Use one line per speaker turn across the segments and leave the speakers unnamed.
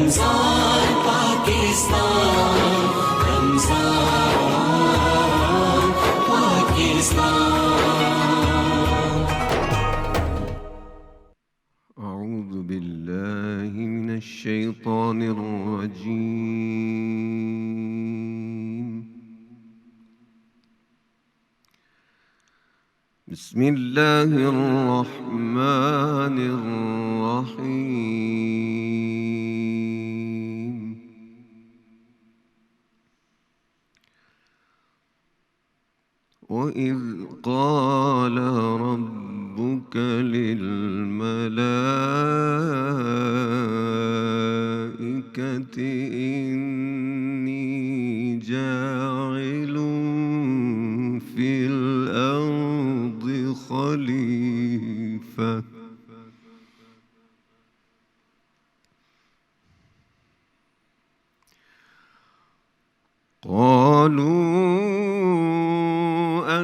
رمضان پاکستان، رمضان پاکستان.
أعوذ بالله من الشيطان الرجيم. بسم الله الرحمن الرحيم. وإذ قال ربك للملائكة إني جاعل في الأرض خليفة قالوا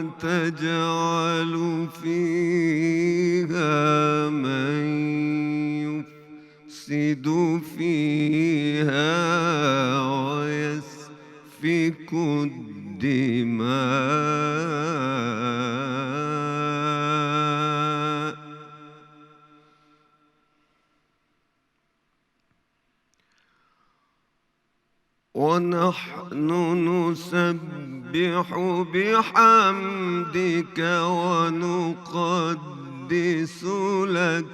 أتجعل فيها من يفسد فيها ويسفك الدماء ونحن نسبح بحمدك ونقدس لك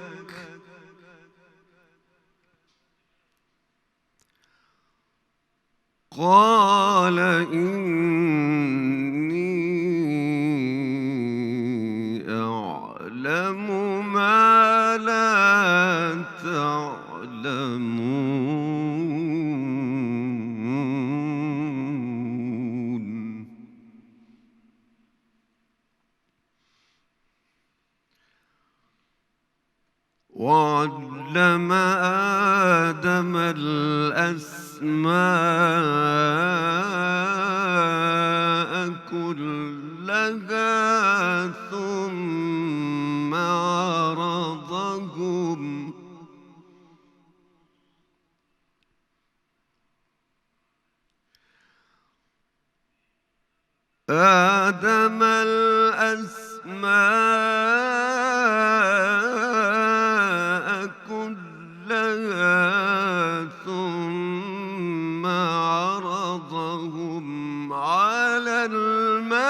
قال إني أعلم ما لا تعلمون. وعلم آدم الأسماء كلها ثم عرضهم آدم الأسماء كلها ثم عرضهم على الملائكة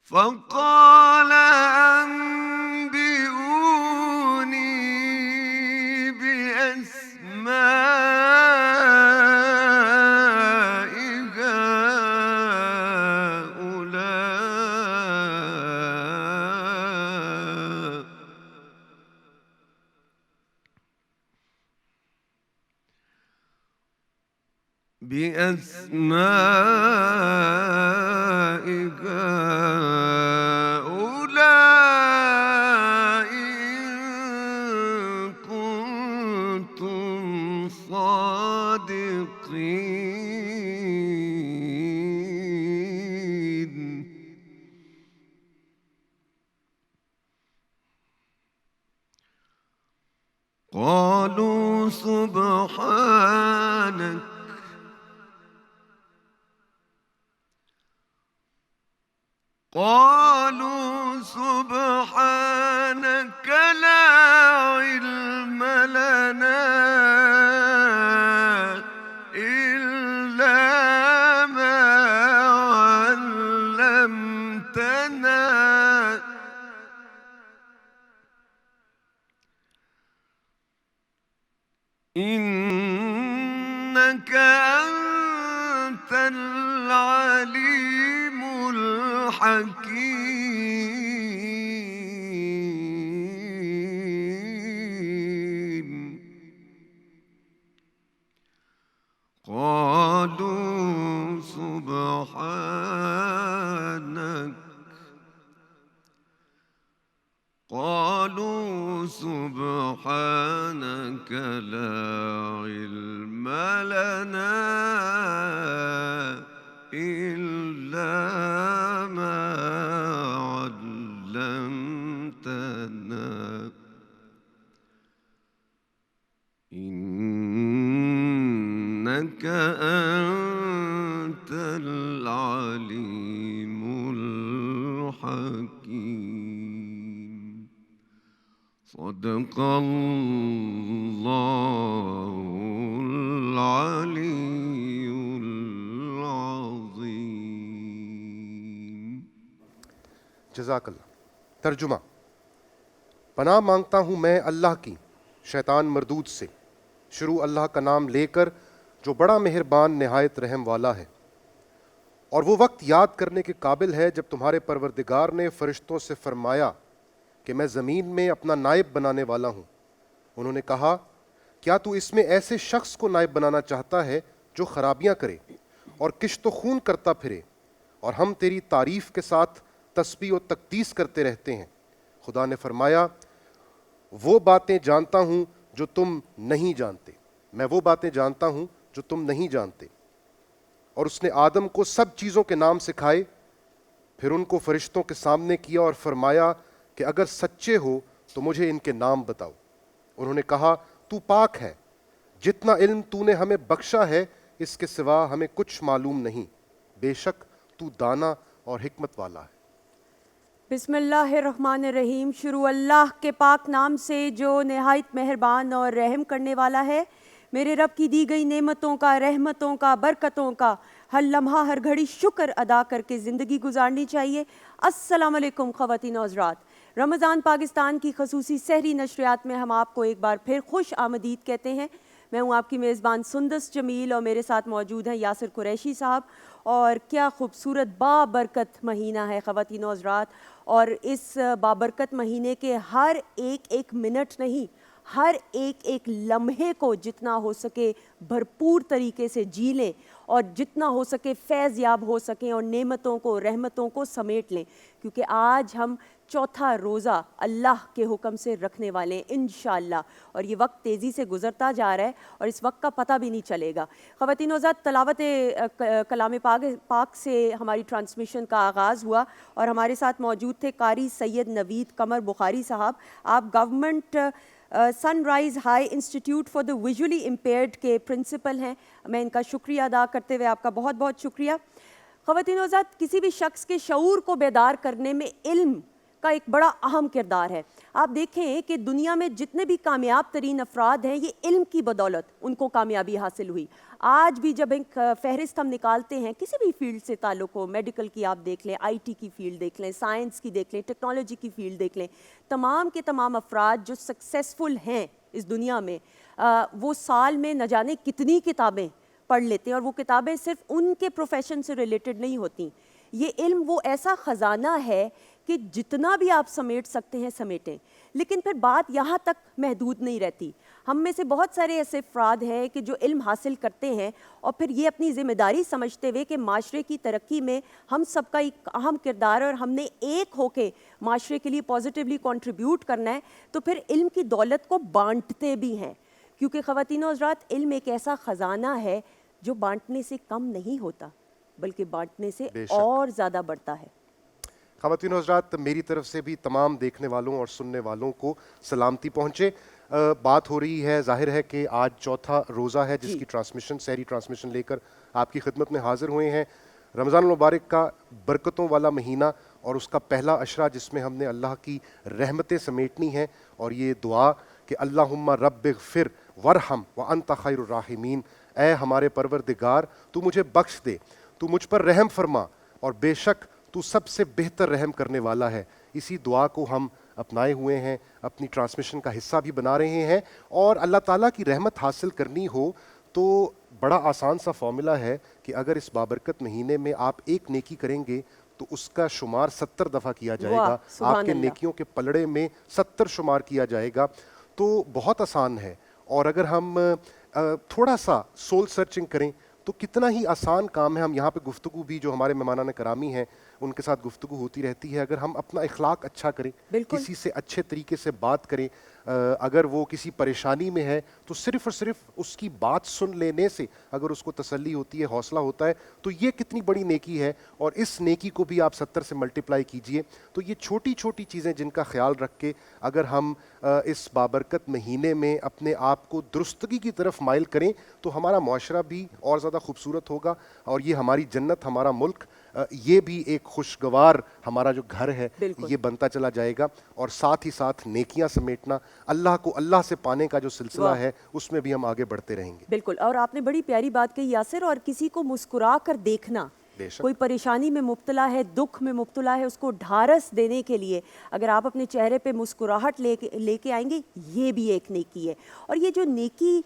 فقال أنبئوني بأسماء هؤلاء إن كنتم صادقين. قالوا سبحانك لا علم لنا إلا ما علمتنا إنك أنت العليم الحكيم. قالوا سبحانك لا علم لنا إنك أنت العليم الحكيم. صدق الله العلي العظيم.
جزاک اللہ. ترجمہ: پناہ مانگتا ہوں میں اللہ کی شیطان مردود سے. شروع اللہ کا نام لے کر جو بڑا مہربان نہایت رحم والا ہے. اور وہ وقت یاد کرنے کے قابل ہے جب تمہارے پروردگار نے فرشتوں سے فرمایا کہ میں زمین میں اپنا نائب بنانے والا ہوں. انہوں نے کہا کیا تو اس میں ایسے شخص کو نائب بنانا چاہتا ہے جو خرابیاں کرے اور کشت و خون کرتا پھرے، اور ہم تیری تعریف کے ساتھ تسبیح و تقدیس کرتے رہتے ہیں. خدا نے فرمایا وہ باتیں جانتا ہوں جو تم نہیں جانتے، میں وہ باتیں جانتا ہوں جو تم نہیں جانتے. اور اس نے آدم کو سب چیزوں کے نام سکھائے، پھر ان کو فرشتوں کے سامنے کیا اور فرمایا کہ اگر سچے ہو تو مجھے ان کے نام بتاؤ. انہوں نے کہا تو پاک ہے، جتنا علم تو نے ہمیں بخشا ہے اس کے سوا ہمیں کچھ معلوم نہیں، بے شک تو دانا اور حکمت والا ہے.
بسم اللہ الرحمن الرحیم. شروع اللہ کے پاک نام سے جو نہایت مہربان اور رحم کرنے والا ہے. میرے رب کی دی گئی نعمتوں کا، رحمتوں کا، برکتوں کا ہر لمحہ ہر گھڑی شکر ادا کر کے زندگی گزارنی چاہیے. السلام علیکم خواتین و حضرات. رمضان پاکستان کی خصوصی سحری نشریات میں ہم آپ کو ایک بار پھر خوش آمدید کہتے ہیں. میں ہوں آپ کی میزبان سندس جمیل اور میرے ساتھ موجود ہیں یاسر قریشی صاحب. اور کیا خوبصورت بابرکت مہینہ ہے خواتین و حضرات، اور اس بابرکت مہینے کے ہر ایک منٹ نہیں، ہر ایک لمحے کو جتنا ہو سکے بھرپور طریقے سے جی لیں اور جتنا ہو سکے فیض یاب ہو سکیں اور نعمتوں کو، رحمتوں کو سمیٹ لیں، کیونکہ آج ہم چوتھا روزہ اللہ کے حکم سے رکھنے والے ہیں انشاءاللہ. اور یہ وقت تیزی سے گزرتا جا رہا ہے اور اس وقت کا پتہ بھی نہیں چلے گا. خواتین و حضرات، تلاوت کلام پاک سے ہماری ٹرانسمیشن کا آغاز ہوا اور ہمارے ساتھ موجود تھے قاری سید نوید قمر بخاری صاحب. آپ Government Sunrise High Institute for the Visually Impaired کے پرنسپل ہیں. میں ان کا شکریہ ادا کرتے ہوئے آپ کا بہت بہت شکریہ. خواتین و حضرات، کسی بھی شخص کے شعور کو بیدار کرنے میں علم کا ایک بڑا اہم کردار ہے. آپ دیکھیں کہ دنیا میں جتنے بھی کامیاب ترین افراد ہیں یہ علم کی بدولت ان کو کامیابی حاصل ہوئی. آج بھی جب ایک فہرست ہم نکالتے ہیں کسی بھی فیلڈ سے تعلق ہو، میڈیکل کی آپ دیکھ لیں، آئی ٹی کی فیلڈ دیکھ لیں، سائنس کی دیکھ لیں، ٹیکنالوجی کی فیلڈ دیکھ لیں، تمام کے تمام افراد جو سکسیسفل ہیں اس دنیا میں وہ سال میں نہ جانے کتنی کتابیں پڑھ لیتے ہیں، اور وہ کتابیں صرف ان کے پروفیشن سے ریلیٹڈ نہیں ہوتیں. یہ علم وہ ایسا خزانہ ہے کہ جتنا بھی آپ سمیٹ سکتے ہیں سمیٹیں. لیکن پھر بات یہاں تک محدود نہیں رہتی. ہم میں سے بہت سارے ایسے افراد ہیں کہ جو علم حاصل کرتے ہیں اور پھر یہ اپنی ذمہ داری سمجھتے ہوئے کہ معاشرے کی ترقی میں ہم سب کا ایک اہم کردار ہے اور ہم نے ایک ہو کے معاشرے کے لیے پازیٹیولی کنٹریبیوٹ کرنا ہے، تو پھر علم کی دولت کو بانٹتے بھی ہیں. کیونکہ خواتین و حضرات، علم ایک ایسا خزانہ ہے جو بانٹنے سے کم نہیں ہوتا بلکہ بانٹنے سے اور زیادہ بڑھتا ہے.
خواتین و حضرات، میری طرف سے بھی تمام دیکھنے والوں اور سننے والوں کو سلامتی پہنچے. بات ہو رہی ہے، ظاہر ہے کہ آج چوتھا روزہ ہے جس کی ٹرانسمیشن، سحری ٹرانسمیشن لے کر آپ کی خدمت میں حاضر ہوئے ہیں. رمضان المبارک کا برکتوں والا مہینہ اور اس کا پہلا عشرہ جس میں ہم نے اللہ کی رحمتیں سمیٹنی ہیں، اور یہ دعا کہ اللہم رب اغفر ورحم وانت خیر الراحمین، اے ہمارے پروردگار تو مجھے بخش دے، تو مجھ پر رحم فرما، اور بے شک تو سب سے بہتر رحم کرنے والا ہے. اسی دعا کو ہم اپنائے ہوئے ہیں، اپنی ٹرانسمیشن کا حصہ بھی بنا رہے ہیں. اور اللہ تعالیٰ کی رحمت حاصل کرنی ہو تو بڑا آسان سا فارمولا ہے کہ اگر اس بابرکت مہینے میں آپ ایک نیکی کریں گے تو اس کا شمار 70 دفعہ کیا جائے گا. آپ کے نیکیوں کے پلڑے میں 70 شمار کیا جائے گا. تو بہت آسان ہے. اور اگر ہم تھوڑا سا سول سرچنگ کریں تو کتنا ہی آسان کام ہے. ہم یہاں پہ گفتگو بھی جو ہمارے مہمانان کرامی ہیں ان کے ساتھ گفتگو ہوتی رہتی ہے. اگر ہم اپنا اخلاق اچھا کریں, کسی سے اچھے طریقے سے بات کریں, اگر وہ کسی پریشانی میں ہے تو صرف اور صرف اس کی بات سن لینے سے اگر اس کو تسلی ہوتی ہے, حوصلہ ہوتا ہے, تو یہ کتنی بڑی نیکی ہے. اور اس نیکی کو بھی آپ 70 سے ملٹیپلائی کیجئے. تو یہ چھوٹی چھوٹی چیزیں جن کا خیال رکھ کے اگر ہم اس بابرکت مہینے میں اپنے آپ کو درستگی کی طرف مائل کریں تو ہمارا معاشرہ بھی اور زیادہ خوبصورت ہوگا, اور یہ ہماری جنت, ہمارا ملک, یہ بھی ایک خوشگوار ہمارا جو گھر ہے یہ بنتا چلا جائے گا. اور ساتھ ہی ساتھ نیکیاں سمیٹنا, اللہ کو اللہ سے پانے کا جو سلسلہ ہے اس میں بھی ہم آگے بڑھتے رہیں گے.
بالکل. اور آپ نے بڑی پیاری بات کہی یاسر, اور کسی کو مسکرا کر دیکھنا, کوئی پریشانی میں مبتلا ہے, دکھ میں مبتلا ہے, اس کو ڈھارس دینے کے لیے اگر آپ اپنے چہرے پہ مسکراہٹ لے کے آئیں گے, یہ بھی ایک نیکی ہے. اور یہ جو نیکی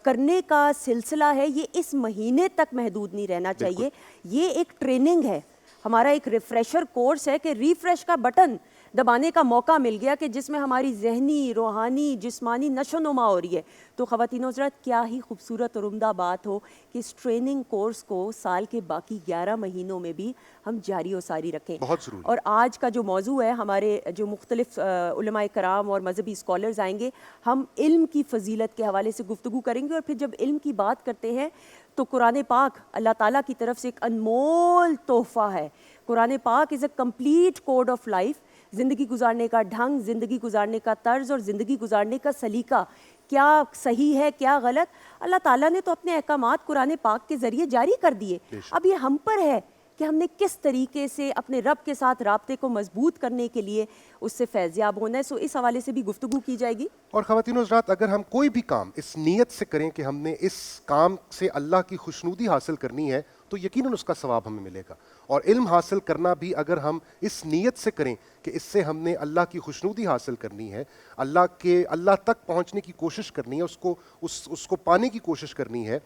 کرنے کا سلسلہ ہے یہ اس مہینے تک محدود نہیں رہنا چاہیے. یہ ایک ٹریننگ ہے, ہمارا ایک ریفریشر کورس ہے کہ ریفریش کا بٹن دبانے کا موقع مل گیا کہ جس میں ہماری ذہنی, روحانی, جسمانی نشو و نما ہو رہی ہے. تو خواتین و حضرات, کیا ہی خوبصورت اور عمدہ بات ہو کہ اس ٹریننگ کورس کو سال کے باقی 11 مہینوں میں بھی ہم جاری و ساری رکھیں.
بہت ضروری.
اور آج کا جو موضوع ہے, ہمارے جو مختلف علماء کرام اور مذہبی اسکالرز آئیں گے, ہم علم کی فضیلت کے حوالے سے گفتگو کریں گے. اور پھر جب علم کی بات کرتے ہیں تو قرآن پاک اللہ تعالیٰ کی طرف سے ایک انمول تحفہ ہے. قرآن پاک is a complete code of life. زندگی گزارنے کا ڈھنگ, زندگی گزارنے کا طرز اور زندگی گزارنے کا سلیقہ, کیا صحیح ہے کیا غلط, اللہ تعالیٰ نے تو اپنے احکامات قرآن پاک کے ذریعے جاری کر دیے. اب یہ ہم پر ہے کہ ہم نے کس طریقے سے اپنے رب کے ساتھ رابطے کو مضبوط کرنے کے لیے اس سے فیضیاب ہونا ہے. سو اس حوالے سے بھی گفتگو کی جائے گی.
اور خواتین و حضرات, اگر ہم کوئی بھی کام اس نیت سے کریں کہ ہم نے اس کام سے اللہ کی خوشنودی حاصل کرنی ہے تو یقیناً اس کا ثواب ہمیں ملے گا. اور علم حاصل کرنا بھی اگر ہم اس نیت سے کریں کہ اس سے ہم نے اللہ کی خوشنودی حاصل کرنی ہے, اللہ تک پہنچنے کی کوشش کرنی ہے, اس کو پانے کی کوشش کرنی ہے,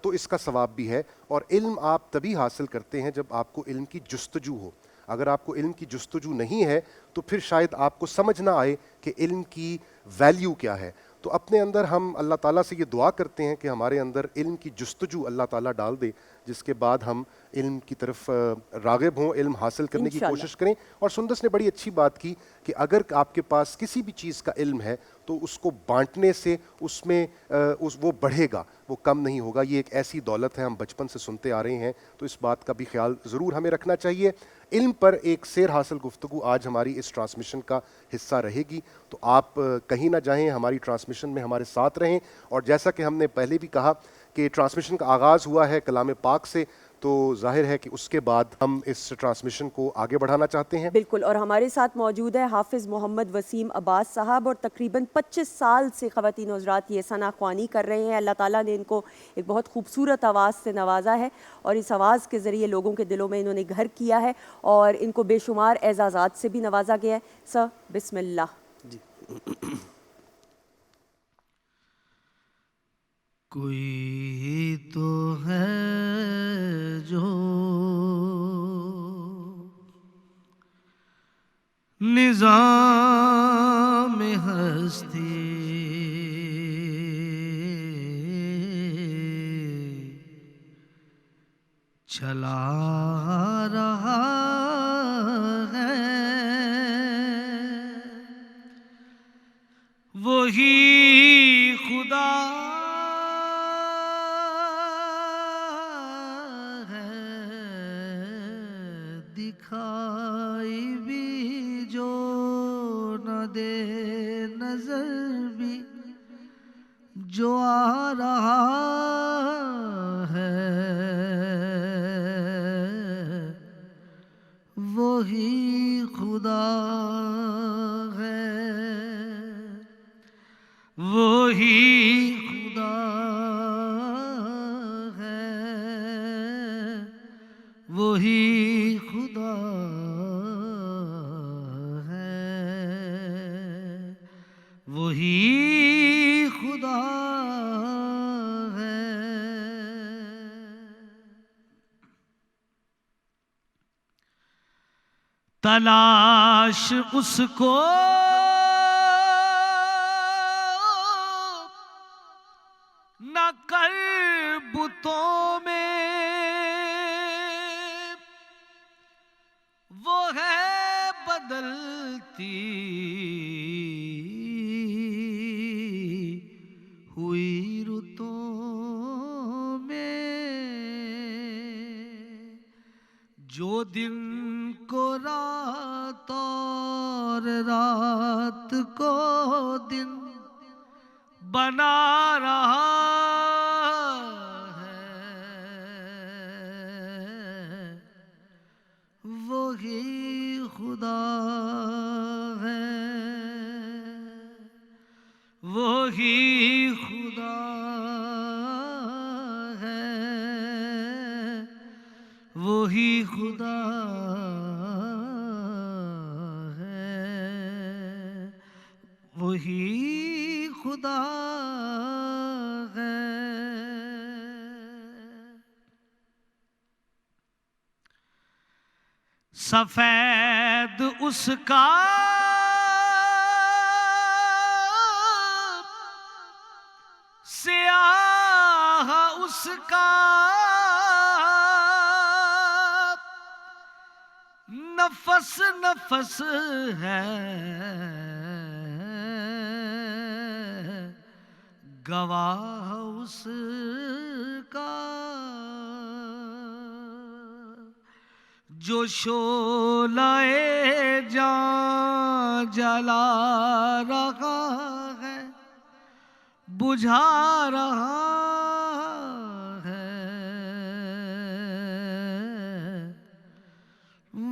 تو اس کا ثواب بھی ہے. اور علم آپ تبھی حاصل کرتے ہیں جب آپ کو علم کی جستجو ہو. اگر آپ کو علم کی جستجو نہیں ہے تو پھر شاید آپ کو سمجھ نہ آئے کہ علم کی ویلیو کیا ہے. تو اپنے اندر ہم اللہ تعالیٰ سے یہ دعا کرتے ہیں کہ ہمارے اندر علم کی جستجو اللہ تعالیٰ ڈال دے, جس کے بعد ہم علم کی طرف راغب ہوں, علم حاصل کرنے کی کوشش کریں. اور سندس نے بڑی اچھی بات کی کہ اگر آپ کے پاس کسی بھی چیز کا علم ہے تو اس کو بانٹنے سے اس میں وہ بڑھے گا, وہ کم نہیں ہوگا. یہ ایک ایسی دولت ہے, ہم بچپن سے سنتے آ رہے ہیں, تو اس بات کا بھی خیال ضرور ہمیں رکھنا چاہیے. علم پر ایک سیر حاصل گفتگو آج ہماری اس ٹرانسمیشن کا حصہ رہے گی. تو آپ کہیں نہ جائیں, ہماری ٹرانسمیشن میں ہمارے ساتھ رہیں. اور جیسا کہ ہم نے پہلے بھی کہا کہ ٹرانسمیشن کا آغاز ہوا ہے کلام پاک سے, تو ظاہر ہے کہ اس کے بعد ہم اس ٹرانسمیشن کو آگے بڑھانا چاہتے ہیں.
بالکل. اور ہمارے ساتھ موجود ہے حافظ محمد وسیم عباس صاحب, اور تقریباً 25 سال سے خواتین و حضرات یہ ثنا خوانی کر رہے ہیں. اللہ تعالیٰ نے ان کو ایک بہت خوبصورت آواز سے نوازا ہے, اور اس آواز کے ذریعے لوگوں کے دلوں میں انہوں نے گھر کیا ہے, اور ان کو بے شمار اعزازات سے بھی نوازا گیا ہے. سر بسم اللہ.
جی. کوئی تو ہے جو نظام ہستی چلا رہا ہے, وہی خدا دکھائی بھی جو نہ دے, نظر بھی جو آ رہا ہے, وہی خدا ہے, وہی خدا ہے, وہی خدا ہے, وہی خدا ہے. تلاش اس کو نہ کر بتوں جو دن کو رات اور رات کو دن بنا رہا ہے وہی خدا ہے وہی خدا وہی خدا ہے وہی خدا ہے سفید اس کا سیاہ اس کا نفس نفس ہے گواہ اس کا جو شعلہ جان جلا رہا ہے بجھا رہا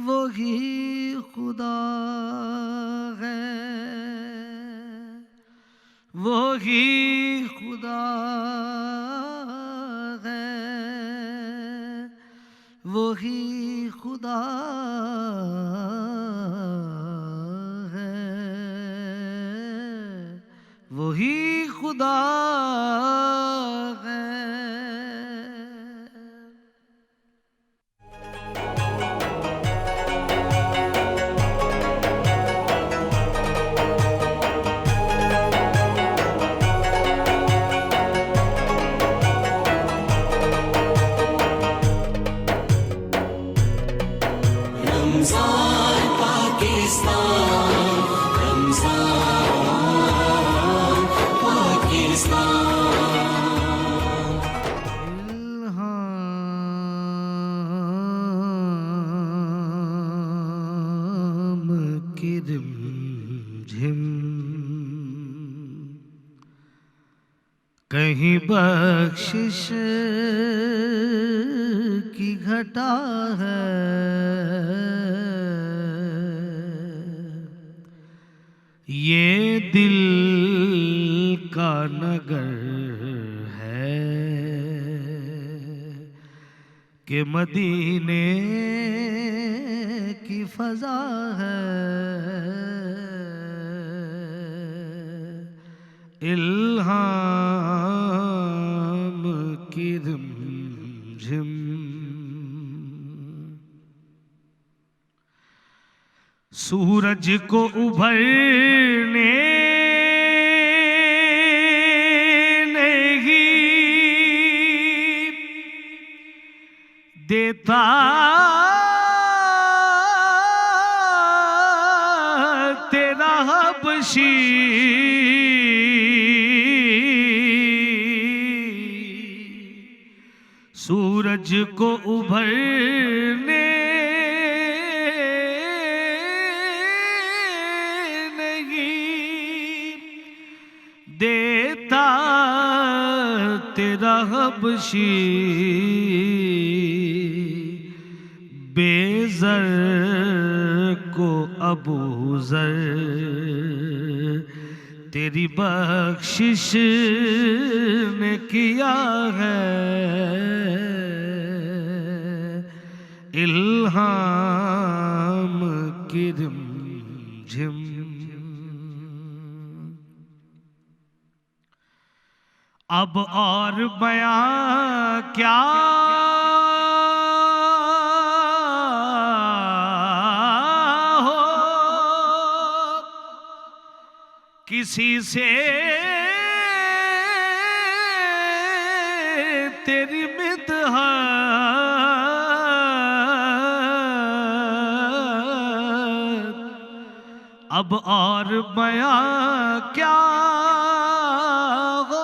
وہی خدا ہے وہی خدا ہے وہی خدا ہے وہی خدا ہے
رمضان پاکستان رمضان پاکستان
الہام کی رمجھم کہیں بخشش کی گھٹا ہے یہ دل کا نگر ہے کہ مدینے کی فضا ہے الہام کی رمجھم سورج کو ابھرنے نہیں دیتا تیرا حبشی سورج کو ابھرنے دیتا تیرا حبشی بے زر کو ابو ذر تیری بخشش نے کیا ہے الہام کی رمجھم اب اور بیان کیا ہو کسی سے تیری مدحت اب اور بیان کیا ہو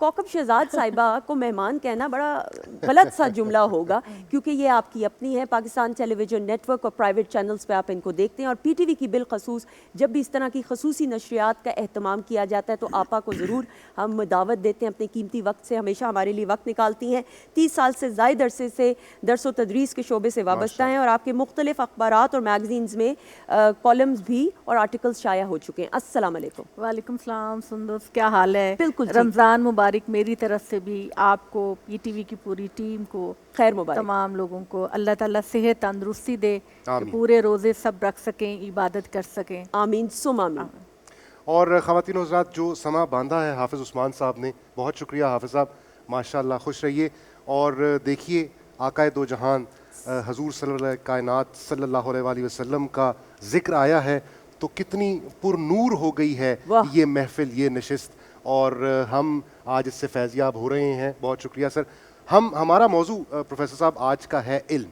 کوکب شہزاد صاحبہ کو مہمان کہنا بڑا غلط سا جملہ ہوگا، کیونکہ یہ آپ کی اپنی ہے، پاکستان ٹیلی ویژن نیٹ ورک اور پرائیویٹ چینلز پہ آپ ان کو دیکھتے ہیں، اور پی ٹی وی کی بالخصوص جب بھی اس طرح کی خصوصی نشریات کا اہتمام کیا جاتا ہے تو آپا کو ضرور ہم دعوت دیتے ہیں، اپنے قیمتی وقت سے ہمیشہ ہمارے لیے وقت نکالتی ہیں۔ 30 سال سے زائد عرصے سے درس و تدریس کے شعبے سے وابستہ ہیں، اور آپ کے مختلف اخبارات اور میگزینز میں کالمز بھی اور آرٹیکلز شائع ہو چکے ہیں۔ السلام علیکم۔
وعلیکم السلام سندس، کیا حال ہے؟
بالکل ٹھیک۔
رمضان مبارک میری طرف سے بھی آپ کو، پی ٹی وی کی پوری ٹیم کو،
خیر مبارک۔
تمام لوگوں کو اللہ تعالیٰ صحت تندرستی دے کہ
آمین۔
پورے روزے سب رکھ سکیں، عبادت کر سکیں۔
آمین سم آمین۔
اور خواتین و حضرات جو سما باندھا ہے حافظ عثمان صاحب نے، بہت شکریہ حافظ صاحب، ماشاءاللہ خوش رہیے۔ اور دیکھیے آقائے دو جہان حضور صلی اللہ علیہ کائنات صلی اللہ علیہ وآلہ وسلم کا ذکر آیا ہے تو کتنی پر نور ہو گئی ہے یہ محفل، یہ نشست، اور ہم آج اس سے فیضیاب ہو رہے ہیں۔ بہت شکریہ سر۔ ہمارا موضوع پروفیسر صاحب آج کا ہے علم،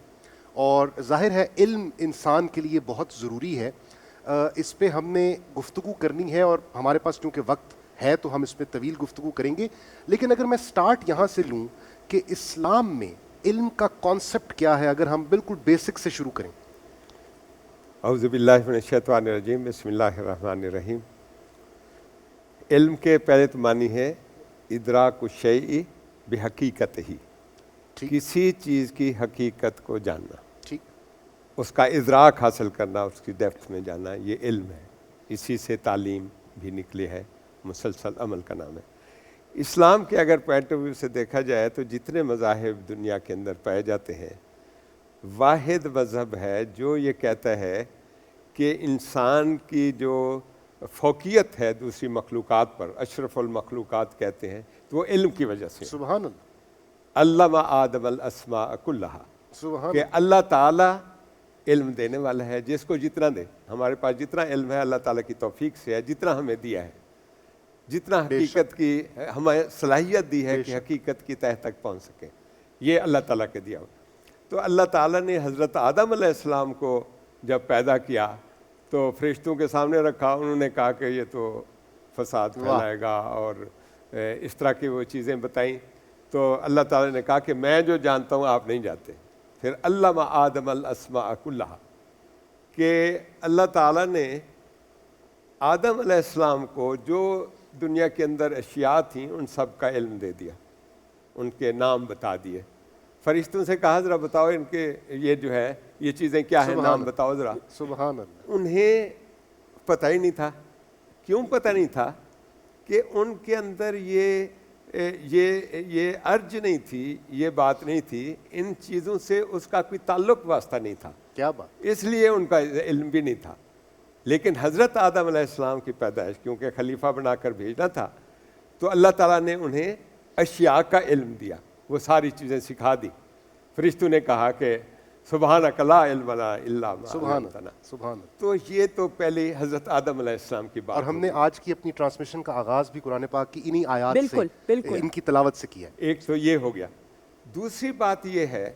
اور ظاہر ہے علم انسان کے لیے بہت ضروری ہے۔ اس پہ ہم نے گفتگو کرنی ہے، اور ہمارے پاس چونکہ وقت ہے تو ہم اس پہ طویل گفتگو کریں گے، لیکن اگر میں سٹارٹ یہاں سے لوں کہ اسلام میں علم کا کانسیپٹ کیا ہے، اگر ہم بالکل بیسک سے شروع کریں۔
اعوذ باللہ من الشیطان الرجیم، بسم اللہ الرحمن الرحیم۔ علم کے پہلے تو معنی ہے ادراک الشیء بحقیقت ہی، کسی چیز کی حقیقت کو جاننا،
ٹھیک،
اس کا ادراک حاصل کرنا، اس کی ڈیپتھ میں جانا، یہ علم ہے۔ اسی سے تعلیم بھی نکلی ہے، مسلسل عمل کا نام ہے۔ اسلام کے اگر پوائنٹ آف ویو سے دیکھا جائے تو جتنے مذاہب دنیا کے اندر پائے جاتے ہیں، واحد مذہب ہے جو یہ کہتا ہے کہ انسان کی جو فوقیت ہے دوسری مخلوقات پر، اشرف المخلوقات کہتے ہیں، تو وہ علم کی وجہ سے۔
سبحان اللہ،
علم آدم الاسماء کلہا،
سبحان
کہ اللہ تعالیٰ علم دینے والا ہے، جس کو جتنا دے۔ ہمارے پاس جتنا علم ہے اللہ تعالیٰ کی توفیق سے ہے، جتنا ہمیں دیا ہے، جتنا حقیقت کی ہمیں صلاحیت دی ہے کہ حقیقت کی تہ تک پہنچ سکیں، یہ اللہ تعالیٰ کے دیا ہوا۔ تو اللہ تعالیٰ نے حضرت آدم علیہ السلام کو جب پیدا کیا تو فرشتوں کے سامنے رکھا، انہوں نے کہا کہ یہ تو فساد پھیلائے گا اور اس طرح کی وہ چیزیں بتائیں، تو اللہ تعالیٰ نے کہا کہ میں جو جانتا ہوں آپ نہیں جانتے۔ پھر علم آدم الاسماء کلہا، کہ اللہ تعالیٰ نے آدم علیہ السلام کو جو دنیا کے اندر اشیاء تھیں ان سب کا علم دے دیا، ان کے نام بتا دیے۔ فرشتوں سے کہا ذرا بتاؤ ان کے یہ جو ہے یہ چیزیں کیا ہیں، نام بتاؤ ذرا۔
سبحان اللہ،
انہیں پتہ ہی نہیں تھا۔ کیوں پتہ نہیں تھا؟ کہ ان کے اندر یہ ارج نہیں تھی، یہ بات نہیں تھی، ان چیزوں سے اس کا کوئی تعلق واسطہ نہیں تھا،
کیا بات،
اس لیے ان کا علم بھی نہیں تھا۔ لیکن حضرت آدم علیہ السلام کی پیدائش کیونکہ خلیفہ بنا کر بھیجنا تھا، تو اللہ تعالیٰ نے انہیں اشیاء کا علم دیا، وہ ساری چیزیں سکھا دی۔ فرشتوں نے کہا کہ سبحانک لا علم لنا الا ما علمتنا۔
سبحان اللہ۔
تو یہ تو پہلے حضرت آدم علیہ السلام کی بات،
اور ہم نے آج کی اپنی ٹرانسمیشن کا آغاز بھی قرآن پاک کی انہی آیات
بالکل،
سے،
بالکل،
ان کی تلاوت سے کیا ہے۔
ایک تو یہ ہو گیا۔ دوسری بات یہ ہے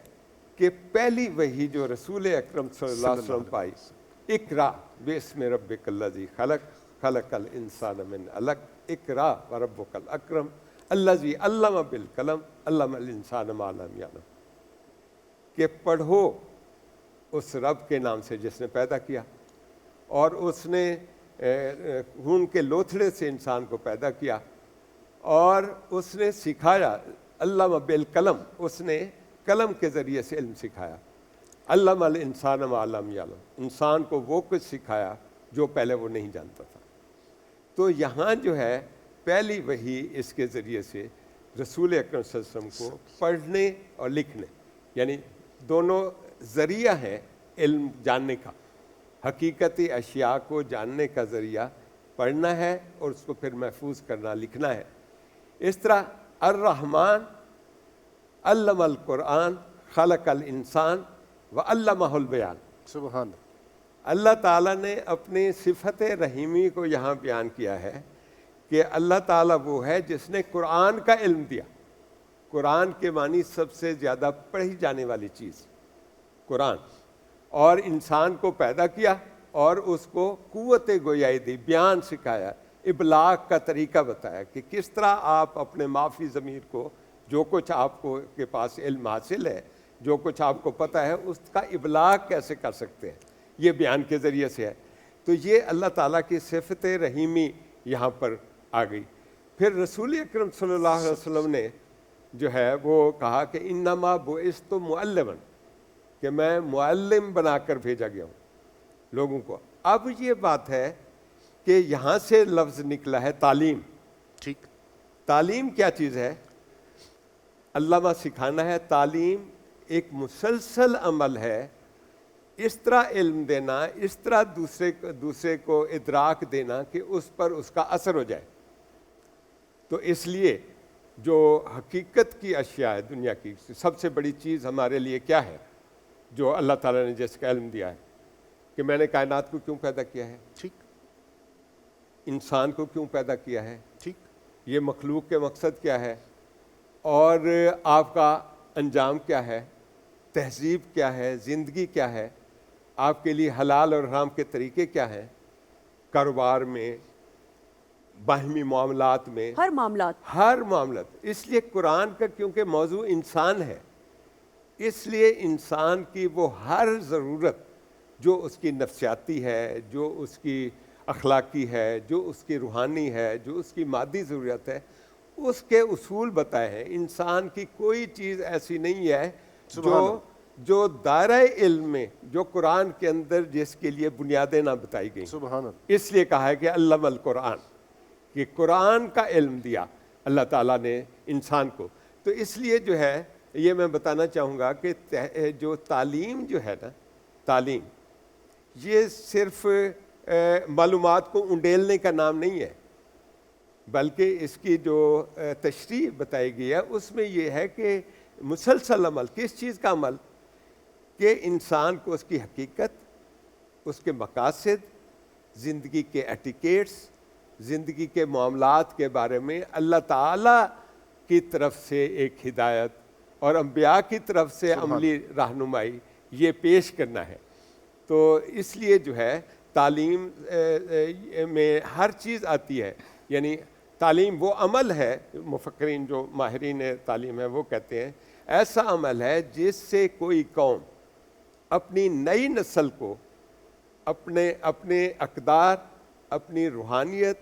کہ پہلی وحی جو رسول اکرم صلی اللہ علیہ وسلم پائی، اقرا باسم ربک الذی خلق، خلق الانسان من علق، اقرا وربک الاکرم الذی علم بالقلم، علم الانسان ما لم یعلم، کہ پڑھو اس رب کے نام سے جس نے پیدا کیا، اور اس نے خون کے لوتھڑے سے انسان کو پیدا کیا، اور اس نے سکھایا، علم بالقلم، اس نے قلم کے ذریعے سے علم سکھایا، علم الانسان ما لم یعلم، انسان کو وہ کچھ سکھایا جو پہلے وہ نہیں جانتا تھا۔ تو یہاں جو ہے پہلی وحی اس کے ذریعے سے رسول اکرم صلی اللہ علیہ وسلم کو پڑھنے اور لکھنے، یعنی دونوں ذریعہ ہیں علم جاننے کا، حقیقتی اشیاء کو جاننے کا ذریعہ پڑھنا ہے اور اس کو پھر محفوظ کرنا، لکھنا ہے۔ اس طرح الرحمن علم القرآن خلق الانسان وعلمہ البیان،
سبحان اللہ۔
اللہ تعالیٰ نے اپنی صفت رحیمی کو یہاں بیان کیا ہے کہ اللہ تعالیٰ وہ ہے جس نے قرآن کا علم دیا۔ قرآن کے معنی سب سے زیادہ پڑھی جانے والی چیز قرآن، اور انسان کو پیدا کیا اور اس کو قوت گویائی دی، بیان سکھایا ابلاغ کا طریقہ بتایا کہ کس طرح آپ اپنے معافی ضمیر کو جو کچھ آپ کو کے پاس علم حاصل ہے، جو کچھ آپ کو پتہ ہے، اس کا ابلاغ کیسے کر سکتے ہیں، یہ بیان کے ذریعے سے ہے۔ تو یہ اللہ تعالیٰ کی صفت رحیمی یہاں پر آ گئی۔ پھر رسول اکرم صلی اللہ علیہ وسلم نے جو ہے وہ کہا کہ انما بعثت معلما، کہ میں معلم بنا کر بھیجا گیا ہوں لوگوں کو۔ اب یہ بات ہے کہ یہاں سے لفظ نکلا ہے تعلیم۔
ٹھیک،
تعلیم کیا چیز ہے؟ علامہ سکھانا ہے۔ تعلیم ایک مسلسل عمل ہے، اس طرح علم دینا، اس طرح دوسرے کو ادراک دینا کہ اس پر اس کا اثر ہو جائے۔ تو اس لیے جو حقیقت کی اشیاء ہے دنیا کی، سب سے بڑی چیز ہمارے لیے کیا ہے جو اللہ تعالیٰ نے جس کا علم دیا ہے کہ میں نے کائنات کو کیوں پیدا کیا ہے،
ٹھیک،
انسان کو کیوں پیدا کیا ہے،
ٹھیک،
یہ مخلوق کے مقصد کیا ہے، اور آپ کا انجام کیا ہے، تہذیب کیا ہے، زندگی کیا ہے، آپ کے لیے حلال اور حرام کے طریقے کیا ہیں، کاروبار میں، باہمی معاملات میں،
ہر معاملات۔
اس لیے قرآن کا کیونکہ موضوع انسان ہے، اس لیے انسان کی وہ ہر ضرورت جو اس کی نفسیاتی ہے، جو اس کی اخلاقی ہے، جو اس کی روحانی ہے، جو اس کی مادی ضرورت ہے، اس کے اصول بتائے ہیں۔ انسان کی کوئی چیز ایسی نہیں ہے جو دائرہ علم میں، جو قرآن کے اندر جس کے لیے بنیادیں نہ بتائی گئیں۔
سبحان اللہ۔
اس لیے کہا ہے کہ علم القرآن، کہ قرآن کا علم دیا اللہ تعالیٰ نے انسان کو۔ تو اس لیے جو ہے یہ میں بتانا چاہوں گا کہ جو تعلیم جو ہے نا، تعلیم یہ صرف معلومات کو انڈیلنے کا نام نہیں ہے، بلکہ اس کی جو تشریح بتائی گئی ہے اس میں یہ ہے کہ مسلسل عمل، کس چیز کا عمل؟ کہ انسان کو اس کی حقیقت، اس کے مقاصد، زندگی کے ایٹیکیٹس، زندگی کے معاملات کے بارے میں اللہ تعالیٰ کی طرف سے ایک ہدایت اور انبیاء کی طرف سے عملی رہنمائی یہ پیش کرنا ہے۔ تو اس لیے جو ہے تعلیم میں ہر چیز آتی ہے، یعنی تعلیم وہ عمل ہے، مفکرین جو ماہرین تعلیم ہیں وہ کہتے ہیں ایسا عمل ہے جس سے کوئی قوم اپنی نئی نسل کو اپنے اقدار، اپنی روحانیت،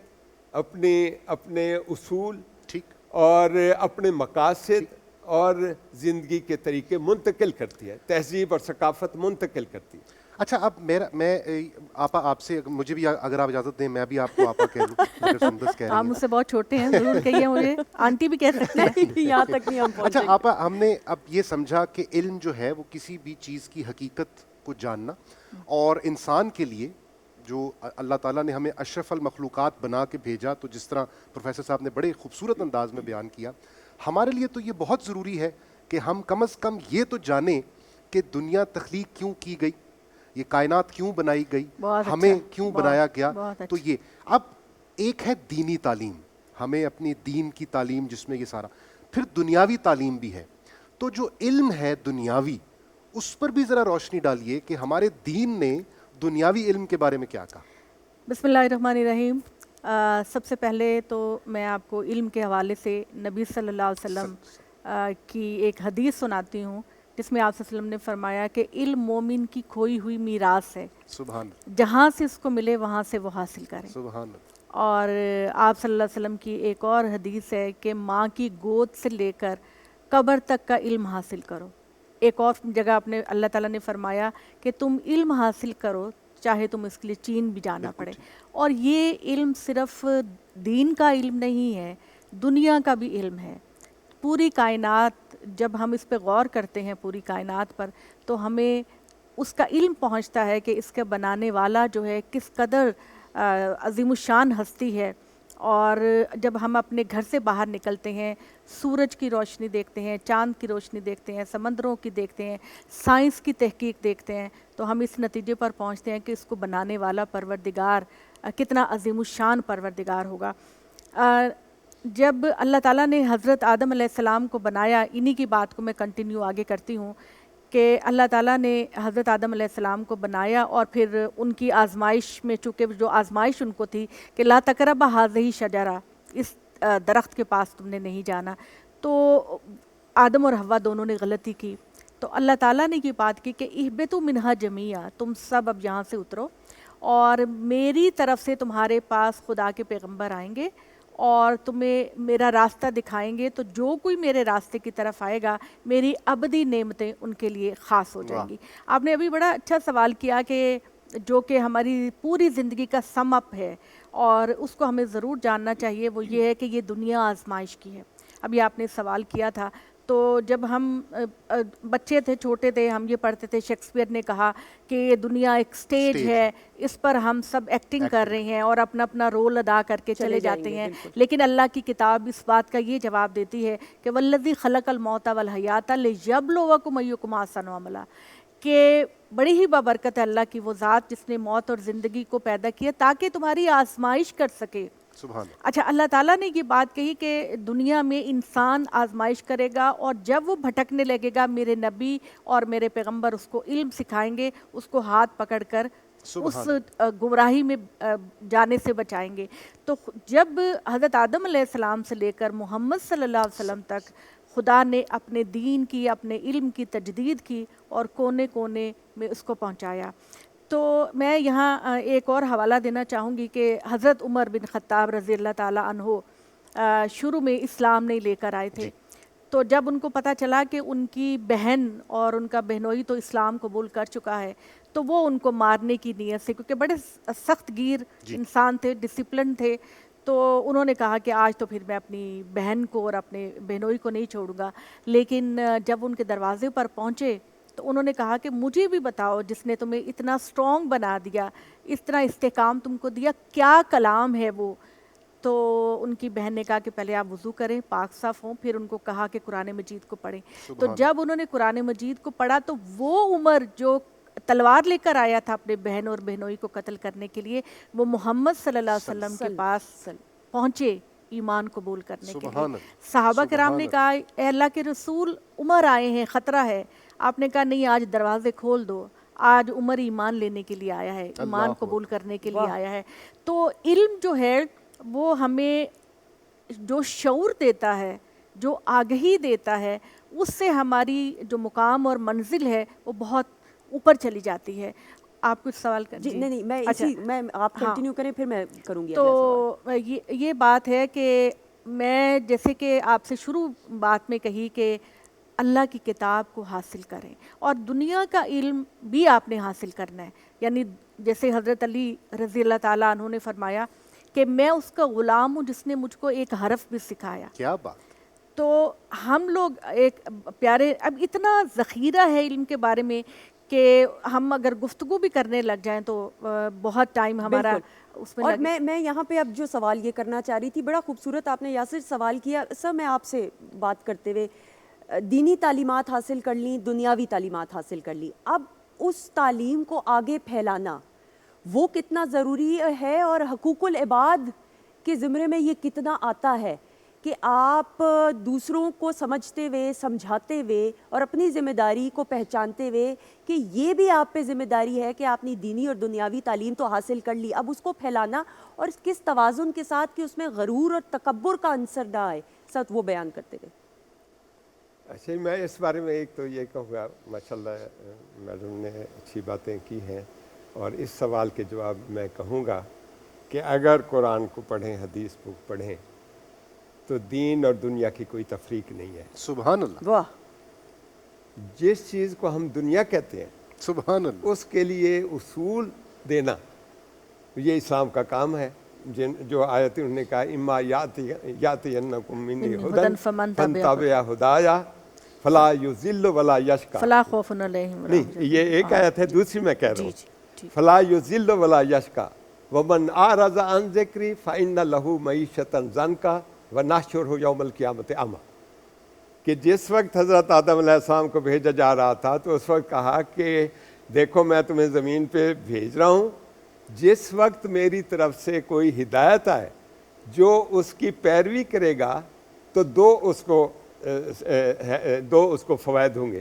اپنے اصول،
ٹھیک،
اور اپنے مقاصد اور زندگی کے طریقے منتقل کرتی ہے، تہذیب اور ثقافت منتقل کرتی ہے۔
اچھا، اب میں آپا آپ سے، مجھے بھی اگر آپ اجازت دیں میں بھی آپ کو آپا کہہ دوں، اگر سندس کہہ رہی
آپ
ہیں۔
مجھ سے بہت چھوٹے ہیں، ضرور کہیے مجھے، آنٹی بھی کہہ سکتے ہیں۔
یہاں تک نہیں ہم
اچھا
پہنچے۔
آپا، ہم نے اب یہ سمجھا کہ علم جو ہے وہ کسی بھی چیز کی حقیقت کو جاننا، اور انسان کے لیے جو اللہ تعالیٰ نے ہمیں اشرف المخلوقات بنا کے بھیجا، تو جس طرح پروفیسر صاحب نے بڑے خوبصورت انداز میں بیان کیا، ہمارے لیے تو یہ بہت ضروری ہے کہ ہم کم از کم یہ تو جانیں کہ دنیا تخلیق کیوں کی گئی، یہ کائنات کیوں بنائی گئی، ہمیں کیوں بنایا گیا۔ تو یہ اب ایک ہے دینی تعلیم، ہمیں اپنی دین کی تعلیم جس میں یہ سارا، پھر دنیاوی تعلیم بھی ہے۔ تو جو علم ہے دنیاوی، اس پر بھی ذرا روشنی ڈالیے کہ ہمارے دین نے دنیاوی علم کے بارے میں کیا کہا۔
بسم اللہ الرحمن الرحیم۔ سب سے پہلے تو میں آپ کو علم کے حوالے سے نبی صلی اللہ علیہ وسلم کی ایک حدیث سناتی ہوں، جس میں آپ صلی اللہ علیہ وسلم نے فرمایا کہ علم مومن کی کھوئی ہوئی میراث ہے،
سبحان
جہاں سے اس کو ملے وہاں سے وہ حاصل کریں۔
سبحان
اور آپ صلی اللہ علیہ وسلم کی ایک اور حدیث ہے کہ ماں کی گود سے لے کر قبر تک کا علم حاصل کرو۔ ایک اور جگہ اپنے اللہ تعالیٰ نے فرمایا کہ تم علم حاصل کرو چاہے تم اس کے لیے چین بھی جانا پڑے۔ اور یہ علم صرف دین کا علم نہیں ہے، دنیا کا بھی علم ہے۔ پوری کائنات، جب ہم اس پہ غور کرتے ہیں پوری کائنات پر، تو ہمیں اس کا علم پہنچتا ہے کہ اس کے بنانے والا جو ہے کس قدر عظیم الشان ہستی ہے۔ اور جب ہم اپنے گھر سے باہر نکلتے ہیں، سورج کی روشنی دیکھتے ہیں، چاند کی روشنی دیکھتے ہیں، سمندروں کی دیکھتے ہیں، سائنس کی تحقیق دیکھتے ہیں، تو ہم اس نتیجے پر پہنچتے ہیں کہ اس کو بنانے والا پروردگار کتنا عظیم الشان پروردگار ہوگا۔ جب اللہ تعالیٰ نے حضرت آدم علیہ السلام کو بنایا، انہی کی بات کو میں کنٹینیو آگے کرتی ہوں، کہ اللہ تعالیٰ نے حضرت آدم علیہ السلام کو بنایا اور پھر ان کی آزمائش میں، چونکہ جو آزمائش ان کو تھی کہ لا تقربا ھذہ شجرہ، اس درخت کے پاس تم نے نہیں جانا، تو آدم اور حوا دونوں نے غلطی کی. تو اللہ تعالیٰ نے یہ بات کی کہ اہبطوا منہا جمیعا، تم سب اب یہاں سے اترو اور میری طرف سے تمہارے پاس خدا کے پیغمبر آئیں گے اور تمہیں میرا راستہ دکھائیں گے، تو جو کوئی میرے راستے کی طرف آئے گا میری ابدی نعمتیں ان کے لیے خاص ہو جائیں گی. آپ نے ابھی بڑا اچھا سوال کیا کہ جو کہ ہماری پوری زندگی کا سم اپ ہے اور اس کو ہمیں ضرور جاننا چاہیے، وہ یہ ہے کہ یہ دنیا آزمائش کی ہے. ابھی آپ نے سوال کیا تھا، تو جب ہم بچے تھے، چھوٹے تھے، ہم یہ پڑھتے تھے شیکسپیئر نے کہا کہ یہ دنیا ایک سٹیج ہے، اس پر ہم سب ایکٹنگ کر رہے ہیں اور اپنا اپنا رول ادا کر کے چلے جاتے ہیں. لیکن اللہ کی کتاب اس بات کا یہ جواب دیتی ہے کہ والذی خلق الموت والحیات لیبلوکم ایکم احسن عملا، کہ بڑی ہی بابرکت ہے اللہ کی وہ ذات جس نے موت اور زندگی کو پیدا کیا تاکہ تمہاری آزمائش کر سکے.
سبحان اللہ.
اچھا، اللہ تعالیٰ نے یہ بات کہی کہ دنیا میں انسان آزمائش کرے گا اور جب وہ بھٹکنے لگے گا میرے نبی اور میرے پیغمبر اس کو علم سکھائیں گے، اس کو ہاتھ پکڑ کر اس گمراہی میں جانے سے بچائیں گے. تو جب حضرت آدم علیہ السلام سے لے کر محمد صلی اللہ علیہ وسلم تک خدا نے اپنے دین کی، اپنے علم کی تجدید کی اور کونے کونے میں اس کو پہنچایا. تو میں یہاں ایک اور حوالہ دینا چاہوں گی کہ حضرت عمر بن خطاب رضی اللہ تعالیٰ عنہ شروع میں اسلام نہیں لے کر آئے تھے. تو جب ان کو پتہ چلا کہ ان کی بہن اور ان کا بہنوئی تو اسلام قبول کر چکا ہے، تو وہ ان کو مارنے کی نیت سے، کیونکہ بڑے سخت گیر انسان تھے، ڈسپلن تھے، تو انہوں نے کہا کہ آج تو پھر میں اپنی بہن کو اور اپنے بہنوئی کو نہیں چھوڑوں گا. لیکن جب ان کے دروازے پر پہنچے تو انہوں نے کہا کہ مجھے بھی بتاؤ جس نے تمہیں اتنا اسٹرانگ بنا دیا، اس طرح استحکام تم کو دیا، کیا کلام ہے وہ؟ تو ان کی بہن نے کہا کہ پہلے آپ وضو کریں، پاک صاف ہوں. پھر ان کو کہا کہ قرآن مجید کو پڑھیں. تو جب انہوں نے قرآن مجید کو پڑھا تو وہ عمر جو تلوار لے کر آیا تھا اپنے بہن اور بہنوئی کو قتل کرنے کے لیے، وہ محمد صلی اللہ علیہ وسلم کے پاس پہنچے ایمان قبول کرنے کے لیے. صحابہ کرام نے کہا اے اللہ کے رسول، عمر آئے ہیں، خطرہ ہے. آپ نے کہا نہیں، آج دروازے کھول دو، آج عمر ایمان لینے کے لیے آیا ہے، ایمان قبول کرنے کے لیے آیا ہے. تو علم جو ہے وہ ہمیں جو شعور دیتا ہے، جو آگہی دیتا ہے، اس سے ہماری جو مقام اور منزل ہے وہ بہت اوپر چلی جاتی ہے. آپ کچھ سوال کریں؟
جی نہیں، میں آپ کنٹینیو کریں پھر میں کروں گی.
تو یہ بات ہے کہ میں جیسے کہ آپ سے شروع بات میں کہی کہ اللہ کی کتاب کو حاصل کریں اور دنیا کا علم بھی آپ نے حاصل کرنا ہے. یعنی جیسے حضرت علی رضی اللہ تعالیٰ عنہ نے فرمایا کہ میں اس کا غلام ہوں جس نے مجھ کو ایک حرف بھی سکھایا.
کیا بات!
تو ہم لوگ ایک پیارے، اب اتنا ذخیرہ ہے علم کے بارے میں کہ ہم اگر گفتگو بھی کرنے لگ جائیں تو بہت ٹائم ہمارا اس میں.
اور میں یہاں پہ اب جو سوال یہ کرنا چاہ رہی تھی، بڑا خوبصورت آپ نے یاسر سوال کیا. سر میں آپ سے بات کرتے ہوئے دینی تعلیمات حاصل کر لیں، دنیاوی تعلیمات حاصل کر لیں، اب اس تعلیم کو آگے پھیلانا وہ کتنا ضروری ہے اور حقوق العباد کے زمرے میں یہ کتنا آتا ہے کہ آپ دوسروں کو سمجھتے ہوئے، سمجھاتے ہوئے اور اپنی ذمہ داری کو پہچانتے ہوئے کہ یہ بھی آپ پہ ذمہ داری ہے کہ آپ نے دینی اور دنیاوی تعلیم تو حاصل کر لی، اب اس کو پھیلانا اور کس توازن کے ساتھ کہ اس میں غرور اور تکبر کا عنصر نہ آئے، ساتھ وہ بیان کرتے گئے.
اچھا، میں اس بارے میں ایک تو یہ کہوں گا، ماشاءاللہ میڈم نے اچھی باتیں کی ہیں، اور اس سوال کے جواب میں کہوں گا کہ اگر قرآن کو پڑھیں، حدیث کو پڑھیں تو دین اور دنیا کی کوئی تفریق نہیں ہے.
سبحان اللہ.
واہ.
جس چیز کو ہم دنیا کہتے ہیں
سبحان اللہ،
اس کے لیے اصول دینا یہ اسلام کا کام ہے. جو آیت انہوں نے کہا اما یاتینکم منی ھدی فمن تبع ھدایا فلا یضل ولا یشقی،
فلا خوف علیہم.
نہیں، یہ ایک آیت ہے، دوسری میں کہہ رہا ہوں فلا یضل ولا یشقی ومن اعرض عن ذکری فإن له معیشۃ ضنکا ونحشرہ یوم القیامۃ اعمی. کہ جس وقت حضرت آدم علیہ السلام کو بھیجا جا رہا تھا تو اس وقت کہا کہ دیکھو میں تمہیں زمین پہ بھیج رہا ہوں، جس وقت میری طرف سے کوئی ہدایت آئے جو اس کی پیروی کرے گا تو دو اس کو فوائد ہوں گے.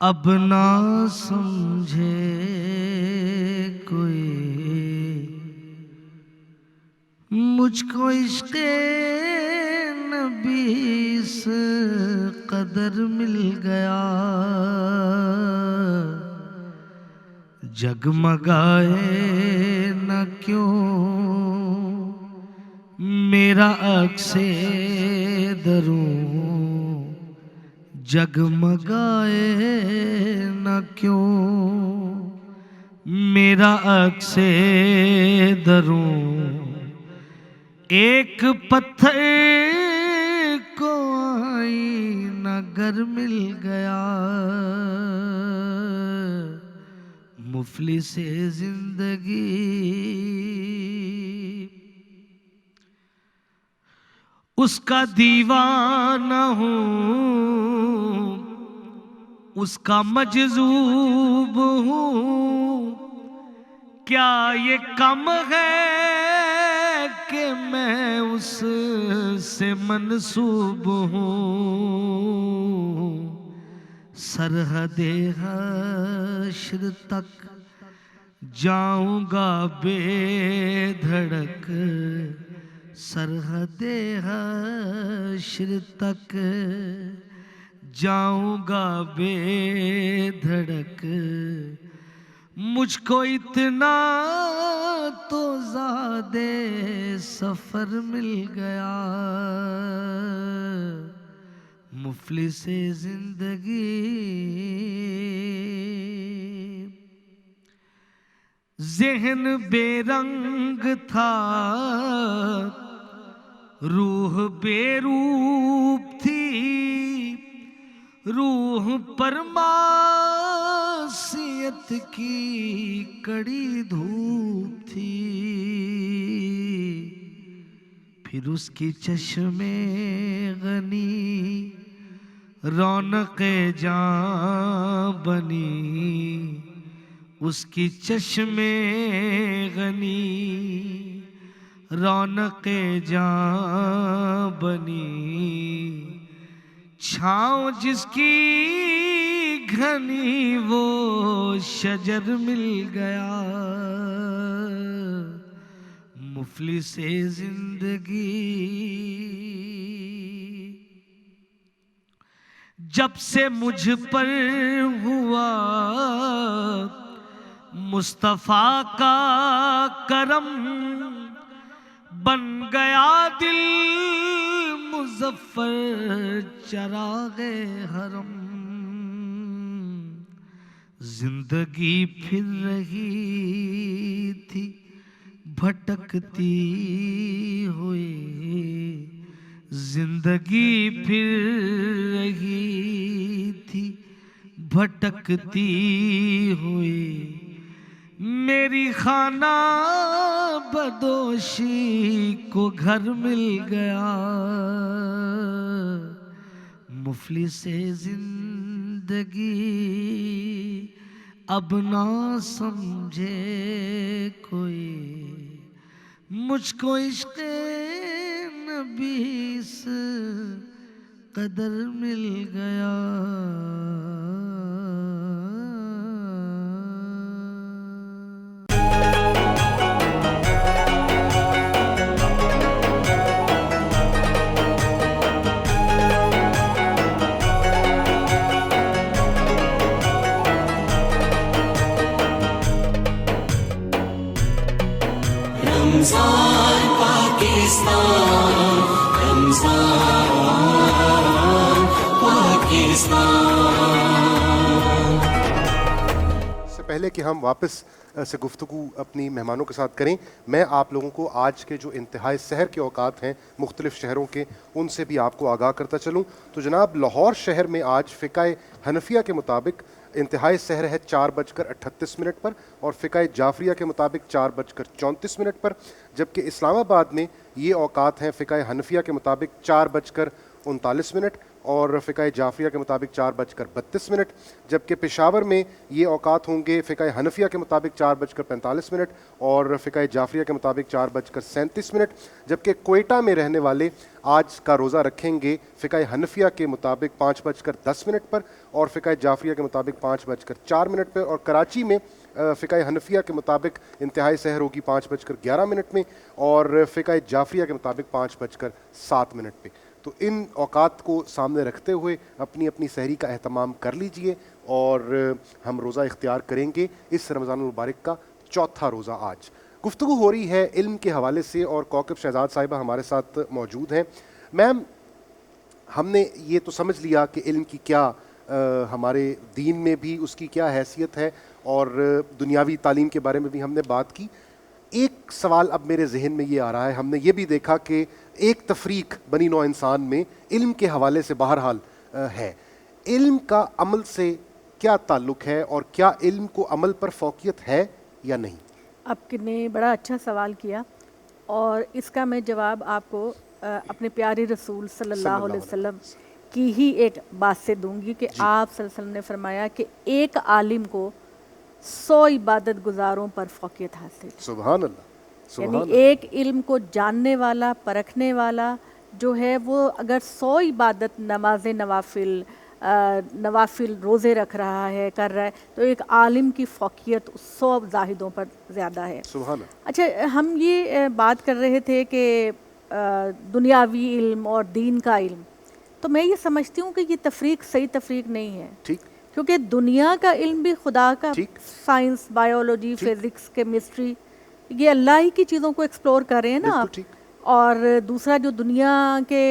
اب نہ سمجھے کوئی، مجھ کو عشق نبی اس قدر مل گیا، جگمگائے نہ کیوں میرا عکس دروں، جگمگائے نہ کیوں میرا عکس دروں، ایک پتھر کو آئینہ گر مل گیا، مفلس زندگی اس کا دیوانہ ہوں، اس کا مجذوب ہوں، کیا یہ کم ہے کہ میں اس سے منسوب ہوں، سرحد حشر تک جاؤں گا بے دھڑک، سرحد حشر تک جاؤں گا بے دھڑک، مجھ کو اتنا تو زیادہ سفر مل گیا، مفلس زندگی ذہن بے رنگ تھا، روح بے روپ تھی، روح پر معصیت کی کڑی دھوپ تھی، پھر اس کی چشم غنی رونق جاں بنی، اس کی چشم غنی رونق جاں بنی، چھاؤں جس کی گھنی وہ شجر مل گیا، مفلس زندگی جب سے مجھ پر ہوا مصطفیٰ کا کرم، بن گیا دل مظفر چراغ حرم، زندگی پھر رہی تھی بھٹکتی ہوئی، زندگی پھر رہی تھی بھٹکتی ہوئی، میری خانہ بدوشی کو گھر مل گیا، مفلس زندگی اب نہ سمجھے کوئی، مجھ کو عشق نبی اس قدر مل گیا،
رمضان پاکستان، رمضان پاکستان۔
اس سے پہلے کہ ہم واپس سے گفتگو اپنی مہمانوں کے ساتھ کریں، میں آپ لوگوں کو آج کے جو انتہائی سحر کے اوقات ہیں مختلف شہروں کے، ان سے بھی آپ کو آگاہ کرتا چلوں۔ تو جناب لاہور شہر میں آج فقہ حنفیہ کے مطابق انتہائی سحر ہے 4:38 پر، اور فقہ جعفریہ کے مطابق 4:34 پر، جبکہ اسلام آباد میں یہ اوقات ہیں فقہ حنفیہ کے مطابق 4:39، اور فقہ جعفریہ کے مطابق 4:32، جبکہ پشاور میں یہ اوقات ہوں گے فقہ حنفیہ کے مطابق 4:45 اور فقہ جعفریہ کے مطابق 4:37، جبکہ کوئٹہ میں رہنے والے آج کا روزہ رکھیں گے فقہ حنفیہ کے مطابق 5:10 پر اور فقہ جعفریہ کے مطابق 5:04 پر، اور کراچی میں فقہ حنفیہ کے مطابق انتہائی سحر ہوگی 5:11 میں اور فقہ جعفریہ کے مطابق 5:07 پہ۔ تو ان اوقات کو سامنے رکھتے ہوئے اپنی اپنی سحری کا اہتمام کر لیجئے، اور ہم روزہ اختیار کریں گے اس رمضان المبارک کا چوتھا روزہ آج۔ گفتگو ہو رہی ہے علم کے حوالے سے اور کوکب شہزاد صاحبہ ہمارے ساتھ موجود ہیں۔ میم، ہم نے یہ تو سمجھ لیا کہ علم کی کیا ہمارے دین میں بھی اس کی کیا حیثیت ہے، اور دنیاوی تعلیم کے بارے میں بھی ہم نے بات کی۔ ایک سوال اب میرے ذہن میں یہ آ رہا ہے، ہم نے یہ بھی دیکھا کہ ایک تفریق بنی نوع انسان میں علم کے حوالے سے بہرحال ہے۔ علم کا عمل سے کیا تعلق ہے، اور کیا علم کو عمل پر فوقیت ہے یا نہیں؟
آپ نے بڑا اچھا سوال کیا، اور اس کا میں جواب آپ کو اپنے پیارے رسول صلی اللہ علیہ وسلم کی ہی ایک بات سے دوں گی کہ آپ صلی اللہ علیہ وسلم نے فرمایا کہ ایک عالم کو 100 عبادت گزاروں پر فوقیت حاصل۔
سبحان اللہ،
یعنی ایک علم کو جاننے والا، پرکھنے والا جو ہے، وہ اگر 100 عبادت، نماز نوافل روزے رکھ رہا ہے، کر رہا ہے، تو ایک عالم کی فوقیت 100 زاہدوں پر زیادہ ہے۔
سبحان اللہ۔
اچھا، ہم یہ بات کر رہے تھے کہ دنیاوی علم اور دین کا علم، تو میں یہ سمجھتی ہوں کہ یہ تفریق صحیح تفریق نہیں ہے،
ٹھیک،
کیونکہ دنیا کا علم بھی خدا کا،
ٹھیک،
سائنس، بایولوجی، فزکس، کیمسٹری، یہ اللہ ہی کی چیزوں کو ایکسپلور کر رہے ہیں نا آپ، اور دوسرا جو دنیا کے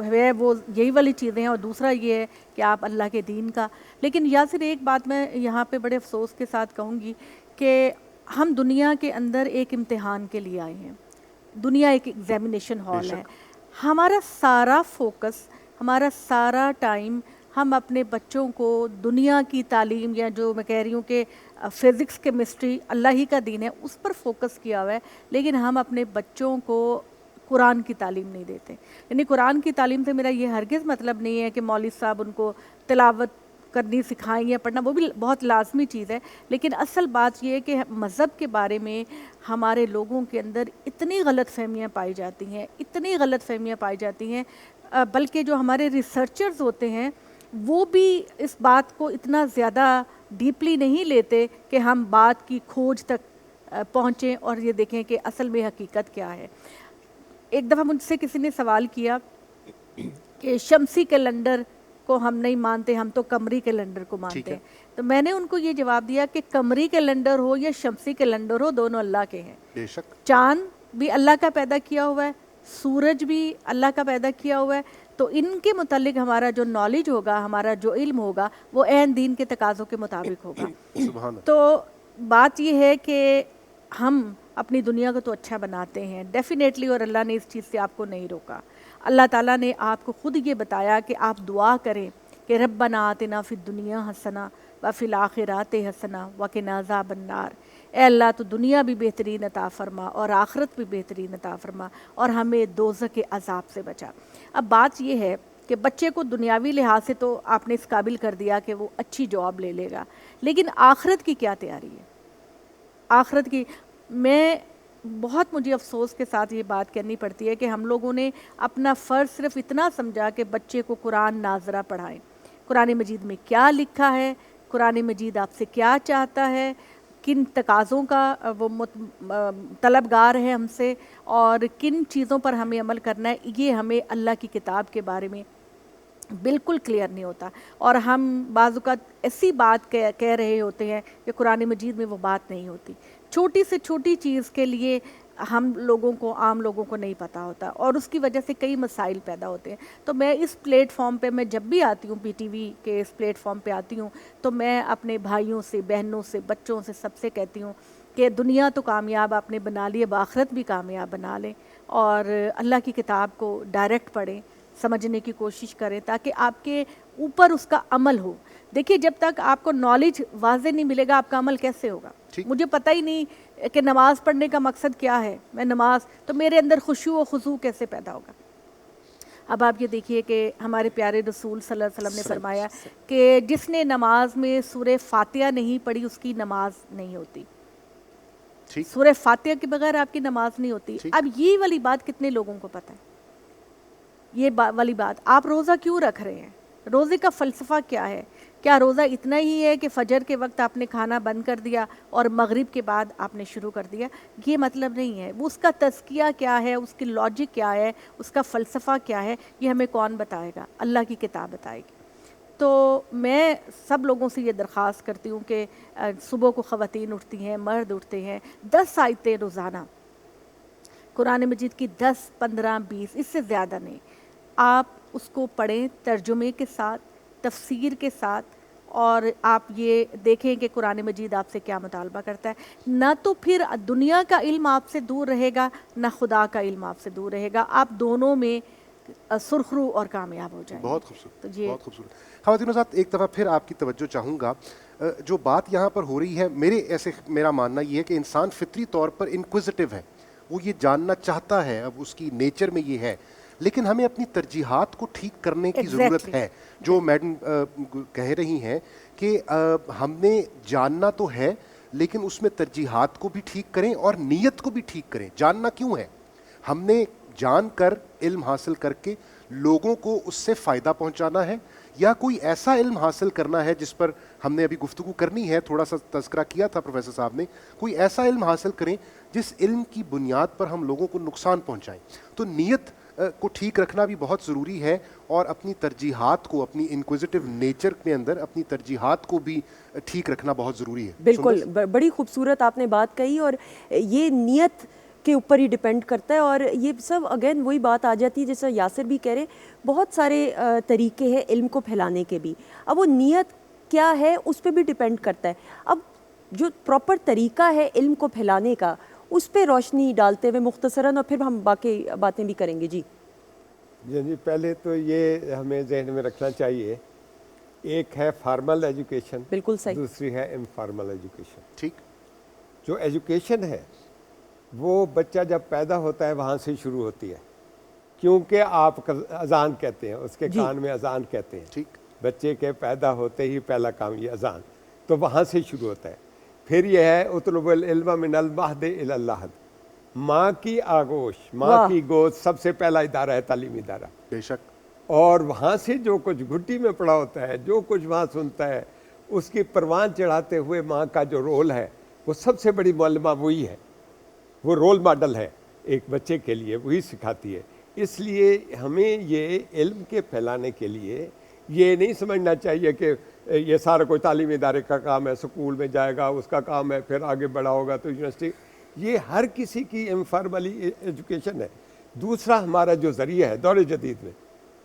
ہے وہ یہی والی چیزیں ہیں، اور دوسرا یہ ہے کہ آپ اللہ کے دین کا۔ لیکن یاسر، ایک بات میں یہاں پہ بڑے افسوس کے ساتھ کہوں گی کہ ہم دنیا کے اندر ایک امتحان کے لیے آئے ہیں، دنیا ایک ایگزامینیشن ہال ہے، ہمارا سارا فوکس، ہمارا سارا ٹائم ہم اپنے بچوں کو دنیا کی تعلیم، یا جو میں کہہ رہی ہوں کہ فزکس، کیمسٹری اللہ ہی کا دین ہے، اس پر فوکس کیا ہوا ہے، لیکن ہم اپنے بچوں کو قرآن کی تعلیم نہیں دیتے۔ یعنی قرآن کی تعلیم سے میرا یہ ہرگز مطلب نہیں ہے کہ مولوی صاحب ان کو تلاوت کرنی سکھائیں یا پڑھنا، وہ بھی بہت لازمی چیز ہے، لیکن اصل بات یہ ہے کہ مذہب کے بارے میں ہمارے لوگوں کے اندر اتنی غلط فہمیاں پائی جاتی ہیں، اتنی غلط فہمیاں پائی جاتی ہیں، بلکہ جو ہمارے ریسرچرز ہوتے ہیں وہ بھی اس بات کو اتنا زیادہ ڈیپلی نہیں لیتے کہ ہم بات کی کھوج تک پہنچیں اور یہ دیکھیں کہ اصل میں حقیقت کیا ہے۔ ایک دفعہ مجھ سے کسی نے سوال کیا کہ شمسی کیلنڈر کو ہم نہیں مانتے، ہم تو قمری کیلنڈر کو مانتے ہیں، تو میں نے ان کو یہ جواب دیا کہ قمری کیلنڈر ہو یا شمسی کیلنڈر ہو، دونوں اللہ کے ہیں۔
بے شک،
چاند بھی اللہ کا پیدا کیا ہوا ہے، سورج بھی اللہ کا پیدا کیا ہوا ہے، تو ان کے متعلق ہمارا جو نالج ہوگا، ہمارا جو علم ہوگا، وہ عین دین کے تقاضوں کے مطابق ہوگا۔
سبحان اللہ۔
تو بات یہ ہے کہ ہم اپنی دنیا کو تو اچھا بناتے ہیں ڈیفینیٹلی، اور اللہ نے اس چیز سے آپ کو نہیں روکا۔ اللہ تعالیٰ نے آپ کو خود یہ بتایا کہ آپ دعا کریں کہ ربنا آتنا فی الدنیا حسنہ وفی الآخرات حسنہ وقنا عذاب النار۔ اے اللہ، تو دنیا بھی بہترین عطا فرما اور آخرت بھی بہترین عطا فرما، اور ہمیں دوزخ کے عذاب سے بچا۔ اب بات یہ ہے کہ بچے کو دنیاوی لحاظ سے تو آپ نے اس قابل کر دیا کہ وہ اچھی جاب لے لے گا، لیکن آخرت کی کیا تیاری ہے؟ آخرت کی میں بہت مجھے افسوس کے ساتھ یہ بات کرنی پڑتی ہے کہ ہم لوگوں نے اپنا فرض صرف اتنا سمجھا کہ بچے کو قرآن ناظرہ پڑھائیں، قرآن مجید میں کیا لکھا ہے، قرآن مجید آپ سے کیا چاہتا ہے، کن تقاضوں کا وہ طلبگار ہے ہم سے، اور کن چیزوں پر ہمیں عمل کرنا ہے، یہ ہمیں اللہ کی کتاب کے بارے میں بالکل کلیئر نہیں ہوتا، اور ہم بعض اوقات ایسی بات کہہ رہے ہوتے ہیں کہ قرآن مجید میں وہ بات نہیں ہوتی۔ چھوٹی سے چھوٹی چیز کے لیے ہم لوگوں کو، عام لوگوں کو نہیں پتہ ہوتا، اور اس کی وجہ سے کئی مسائل پیدا ہوتے ہیں۔ تو میں اس پلیٹ فارم پہ، میں جب بھی آتی ہوں پی ٹی وی کے اس پلیٹ فارم پہ آتی ہوں، تو میں اپنے بھائیوں سے، بہنوں سے، بچوں سے، سب سے کہتی ہوں کہ دنیا تو کامیاب آپ نے بنا لی، اب آخرت بھی کامیاب بنا لیں، اور اللہ کی کتاب کو ڈائریکٹ پڑھیں، سمجھنے کی کوشش کریں، تاکہ آپ کے اوپر اس کا عمل ہو۔ دیکھیے، جب تک آپ کو نالج واضح نہیں ملے گا، آپ کا عمل کیسے ہوگا؟ مجھے پتہ ہی نہیں کہ نماز پڑھنے کا مقصد کیا ہے، میں نماز، تو میرے اندر خشوع و خضوع کیسے پیدا ہوگا؟ اب آپ یہ دیکھیے کہ ہمارے پیارے رسول صلی اللہ علیہ وسلم نے فرمایا کہ جس نے نماز میں سورہ فاتحہ نہیں پڑھی اس کی نماز نہیں ہوتی.
ٹھیک.
سورہ فاتحہ کے بغیر آپ کی نماز نہیں ہوتی. اب یہ والی بات کتنے لوگوں کو پتہ ہے؟ یہ والی بات آپ روزہ کیوں رکھ رہے ہیں؟ روزے کا فلسفہ کیا ہے؟ کیا روزہ اتنا ہی ہے کہ فجر کے وقت آپ نے کھانا بند کر دیا اور مغرب کے بعد آپ نے شروع کر دیا؟ یہ مطلب نہیں ہے. وہ اس کا تزکیہ کیا ہے، اس کی لاجک کیا ہے، اس کا فلسفہ کیا ہے، یہ ہمیں کون بتائے گا؟ اللہ کی کتاب بتائے گی. تو میں سب لوگوں سے یہ درخواست کرتی ہوں کہ صبح کو خواتین اٹھتی ہیں، مرد اٹھتے ہیں، 10 آیتیں روزانہ قرآن مجید کی 10 15 20 اس سے زیادہ نہیں، آپ اس کو پڑھیں ترجمے کے ساتھ، تفسیر کے ساتھ، اور آپ یہ دیکھیں کہ قرآن مجید آپ سے کیا مطالبہ کرتا ہے. نہ تو پھر دنیا کا علم آپ سے دور رہے گا، نہ خدا کا علم آپ سے دور رہے گا. آپ دونوں میں سرخرو اور کامیاب ہو جائیں.
بہت خوبصورت، بہت خوبصورت. خواتین و حضرات، ایک دفعہ پھر آپ کی توجہ چاہوں گا. جو بات یہاں پر ہو رہی ہے، میرا ماننا یہ ہے کہ انسان فطری طور پر انکوزیٹو ہے، وہ یہ جاننا چاہتا ہے، اب اس کی نیچر میں یہ ہے، لیکن ہمیں اپنی ترجیحات کو ٹھیک کرنے کی ضرورت ہے. جو میڈم کہہ رہی ہیں کہ ہم نے جاننا تو ہے لیکن اس میں ترجیحات کو بھی ٹھیک کریں اور نیت کو بھی ٹھیک کریں. جاننا کیوں ہے؟ ہم نے جان کر علم حاصل کر کے لوگوں کو اس سے فائدہ پہنچانا ہے، یا کوئی ایسا علم حاصل کرنا ہے جس پر ہم نے ابھی گفتگو کرنی ہے، تھوڑا سا تذکرہ کیا تھا پروفیسر صاحب نے. کوئی ایسا علم حاصل کریں جس علم کی بنیاد پر ہم لوگوں کو نقصان پہنچائیں. تو نیت کو ٹھیک رکھنا بھی بہت ضروری ہے، اور اپنی ترجیحات کو، اپنی انکوزیٹو نیچر کے اندر اپنی ترجیحات کو بھی ٹھیک رکھنا بہت ضروری ہے.
بالکل، بڑی خوبصورت آپ نے بات کہی، اور یہ نیت کے اوپر ہی ڈیپینڈ کرتا ہے. اور یہ سب اگین وہی بات آ جاتی ہے جیسا یاسر بھی کہہ رہے، بہت سارے طریقے ہیں علم کو پھیلانے کے بھی. اب وہ نیت کیا ہے اس پہ بھی ڈیپینڈ کرتا ہے. اب جو پراپر طریقہ ہے علم کو پھیلانے کا، اس پہ روشنی ڈالتے ہوئے مختصراً، اور پھر ہم باقی باتیں بھی کریں گے.
جی پہلے تو یہ ہمیں ذہن میں رکھنا چاہیے، ایک ہے فارمل ایجوکیشن،
بالکل صحیح.
دوسری ہے انفارمل ایجوکیشن.
ٹھیک.
جو ایجوکیشن ہے وہ بچہ جب پیدا ہوتا ہے وہاں سے شروع ہوتی ہے، کیونکہ آپ اذان کہتے ہیں، اس کے کان میں اذان کہتے ہیں.
ٹھیک.
بچے کے پیدا ہوتے ہی پہلا کام یہ اذان، تو وہاں سے شروع ہوتا ہے. پھر یہ ہے اطلب العلم من المہد الی اللحد، ماں کی آغوش، ماں کی گود سب سے پہلا ادارہ ہے، تعلیمی ادارہ.
بے شک.
اور وہاں سے جو کچھ گھٹی میں پڑا ہوتا ہے، جو کچھ وہاں سنتا ہے، اس کی پروان چڑھاتے ہوئے ماں کا جو رول ہے، وہ سب سے بڑی معلمہ وہی ہے، وہ رول ماڈل ہے ایک بچے کے لیے، وہی سکھاتی ہے. اس لیے ہمیں یہ علم کے پھیلانے کے لیے یہ نہیں سمجھنا چاہیے کہ یہ سارا کوئی تعلیمی ادارے کا کام ہے، سکول میں جائے گا اس کا کام ہے، پھر آگے بڑا ہوگا تو یونیورسٹی. یہ ہر کسی کی انفارملی ایجوکیشن ہے. دوسرا ہمارا جو ذریعہ ہے دور جدید میں،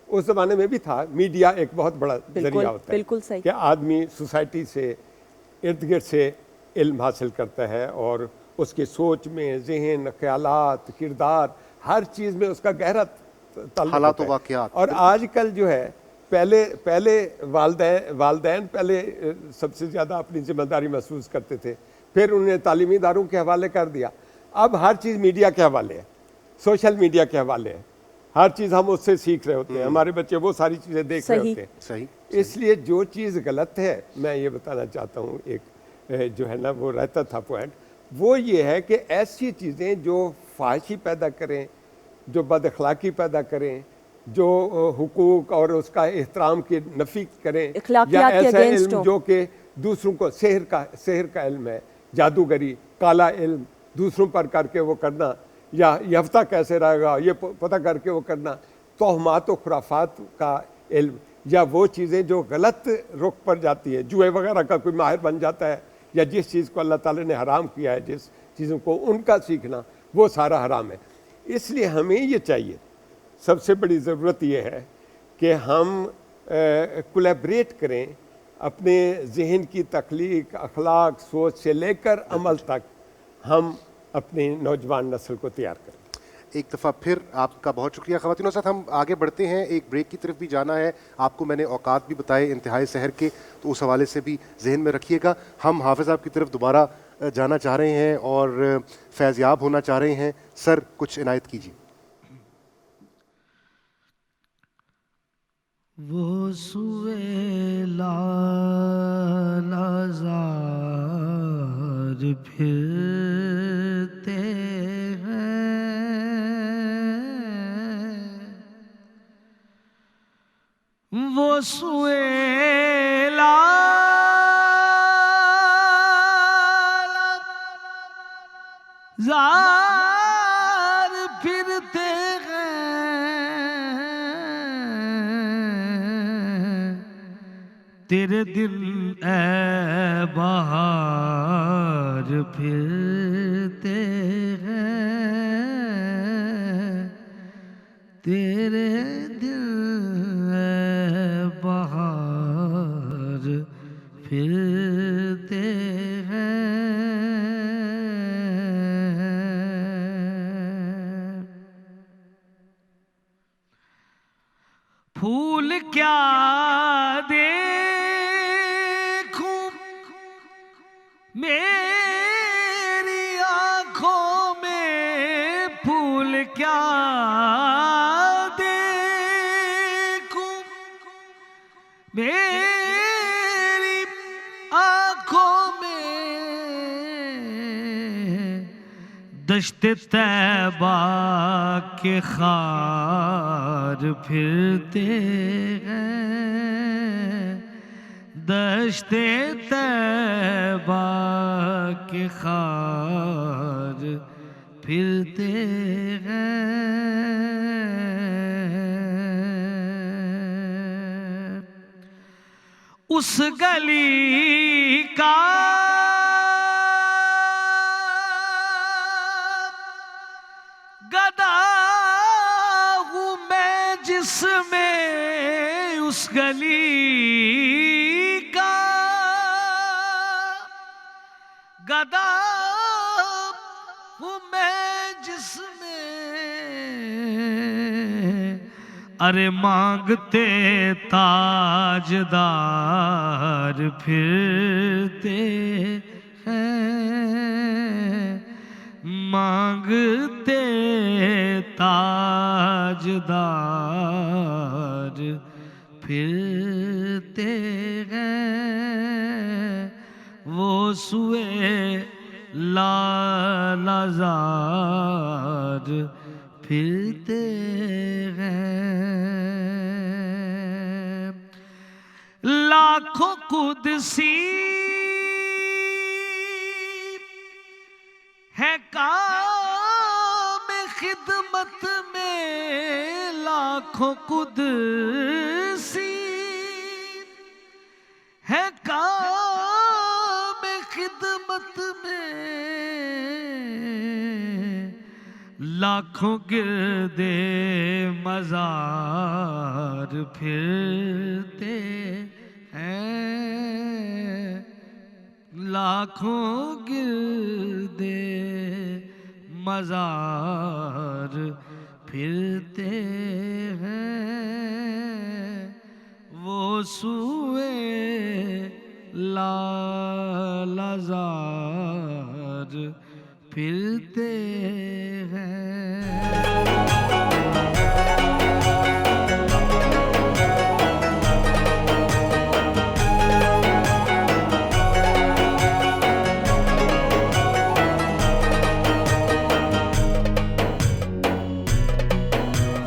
اس زمانے میں بھی تھا، میڈیا ایک بہت بڑا ذریعہ ہوتا ہے.
بالکل صحیح.
کہ آدمی سوسائٹی سے، ارد گرد سے علم حاصل کرتا ہے، اور اس کی سوچ میں، ذہن، خیالات، کردار، ہر چیز میں اس کا گہرا تعلق
حالات و
ہوتا ہے.
واقعات.
اور آج کل جو ہے پہلے والدین پہلے سب سے زیادہ اپنی ذمہ داری محسوس کرتے تھے، پھر انہوں نے تعلیمی اداروں کے حوالے کر دیا. اب ہر چیز میڈیا کے حوالے ہے، سوشل میڈیا کے حوالے ہے، ہر چیز ہم اس سے سیکھ رہے ہوتے ہیں، ہمارے بچے وہ ساری چیزیں دیکھ رہے ہوتے ہیں.
صحیح.
اس لیے جو چیز غلط ہے، میں یہ بتانا چاہتا ہوں، ایک جو ہے نا وہ رہتا تھا پوائنٹ، وہ یہ ہے کہ ایسی چیزیں جو فحاشی پیدا کریں، جو بد اخلاقی پیدا کریں، جو حقوق اور اس کا احترام کی نفی کریں، یا ایسا علم جو کہ دوسروں کو سحر کا علم ہے، جادوگری، کالا علم دوسروں پر کر کے وہ کرنا، یا یہ ہفتہ کیسے رہے گا یہ پتہ کر کے وہ کرنا، توہمات و خرافات کا علم، یا وہ چیزیں جو غلط رخ پر جاتی ہے، جوئے وغیرہ کا کوئی ماہر بن جاتا ہے، یا جس چیز کو اللہ تعالیٰ نے حرام کیا ہے، جس چیزوں کو ان کا سیکھنا، وہ سارا حرام ہے. اس لیے ہمیں یہ چاہیے، سب سے بڑی ضرورت یہ ہے کہ ہم کولیبریٹ کریں، اپنے ذہن کی تخلیق، اخلاق، سوچ سے لے کر عمل تک ہم اپنی نوجوان نسل کو تیار کریں.
ایک دفعہ پھر آپ کا بہت شکریہ. خواتین و ساتھ ہم آگے بڑھتے ہیں، ایک بریک کی طرف بھی جانا ہے. آپ کو میں نے اوقات بھی بتائے انتہائی سحر کے، تو اس حوالے سے بھی ذہن میں رکھیے گا. ہم حافظ صاحب کی طرف دوبارہ جانا چاہ رہے ہیں اور فیضیاب ہونا چاہ رہے ہیں. سر کچھ عنایت کیجیے.
وہ سوئے لالازار پھرتے ہیں، وہ سوئے لالازار پھرتے ہیں، تیرے دن اے بہار پھرتے ہیں، تیرے دن اے بہار پھرتے ہیں۔ پھول کیا دیکھوں میری آنکھوں میں، پھول کیا دیکھوں میری آنکھوں میں، دشت طیبہ کے خار پھرتے ہیں، دشت طیبہ کے خار پھرتے ہیں۔ اس گلی کا گدا ہوں میں جس میں، اس گلی کا گدا ہوں میں جس میں، ارے مانگتے تاجدار پھرتے ہیں، مانگتے تاجدار پھرتے ہیں، وہ سوئے لالازار پھرتے ہیں۔ لاکھوں قدسی ہے کام خدمت میں، لاکھوں قدسی ہے کام خدمت میں، لاکھوں گردے مزار پھرتے ہیں، لاکھوں گردے مزار پھرتے ہیں، وہ سوئے لالازار پھرتے ہیں۔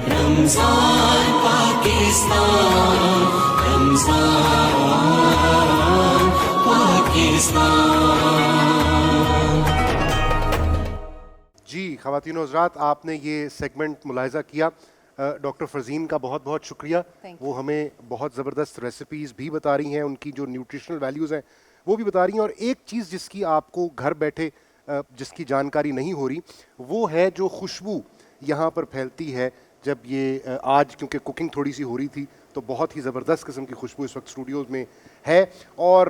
رمضان پاکستان، رمضان پاکستان۔
جی خواتین و حضرات، آپ نے یہ سیگمنٹ ملاحظہ کیا، ڈاکٹر فرزین کا بہت بہت شکریہ، وہ ہمیں بہت زبردست ریسیپیز بھی بتا رہی ہیں، ان کی جو نیوٹریشنل ویلیوز ہیں وہ بھی بتا رہی ہیں، اور ایک چیز جس کی آپ کو گھر بیٹھے جس کی جانکاری نہیں ہو رہی، وہ ہے جو خوشبو یہاں پر پھیلتی ہے جب یہ آج کیونکہ کوکنگ تھوڑی سی ہو رہی تھی تو بہت ہی زبردست قسم کی خوشبو اس وقت اسٹوڈیوز میں ہے، اور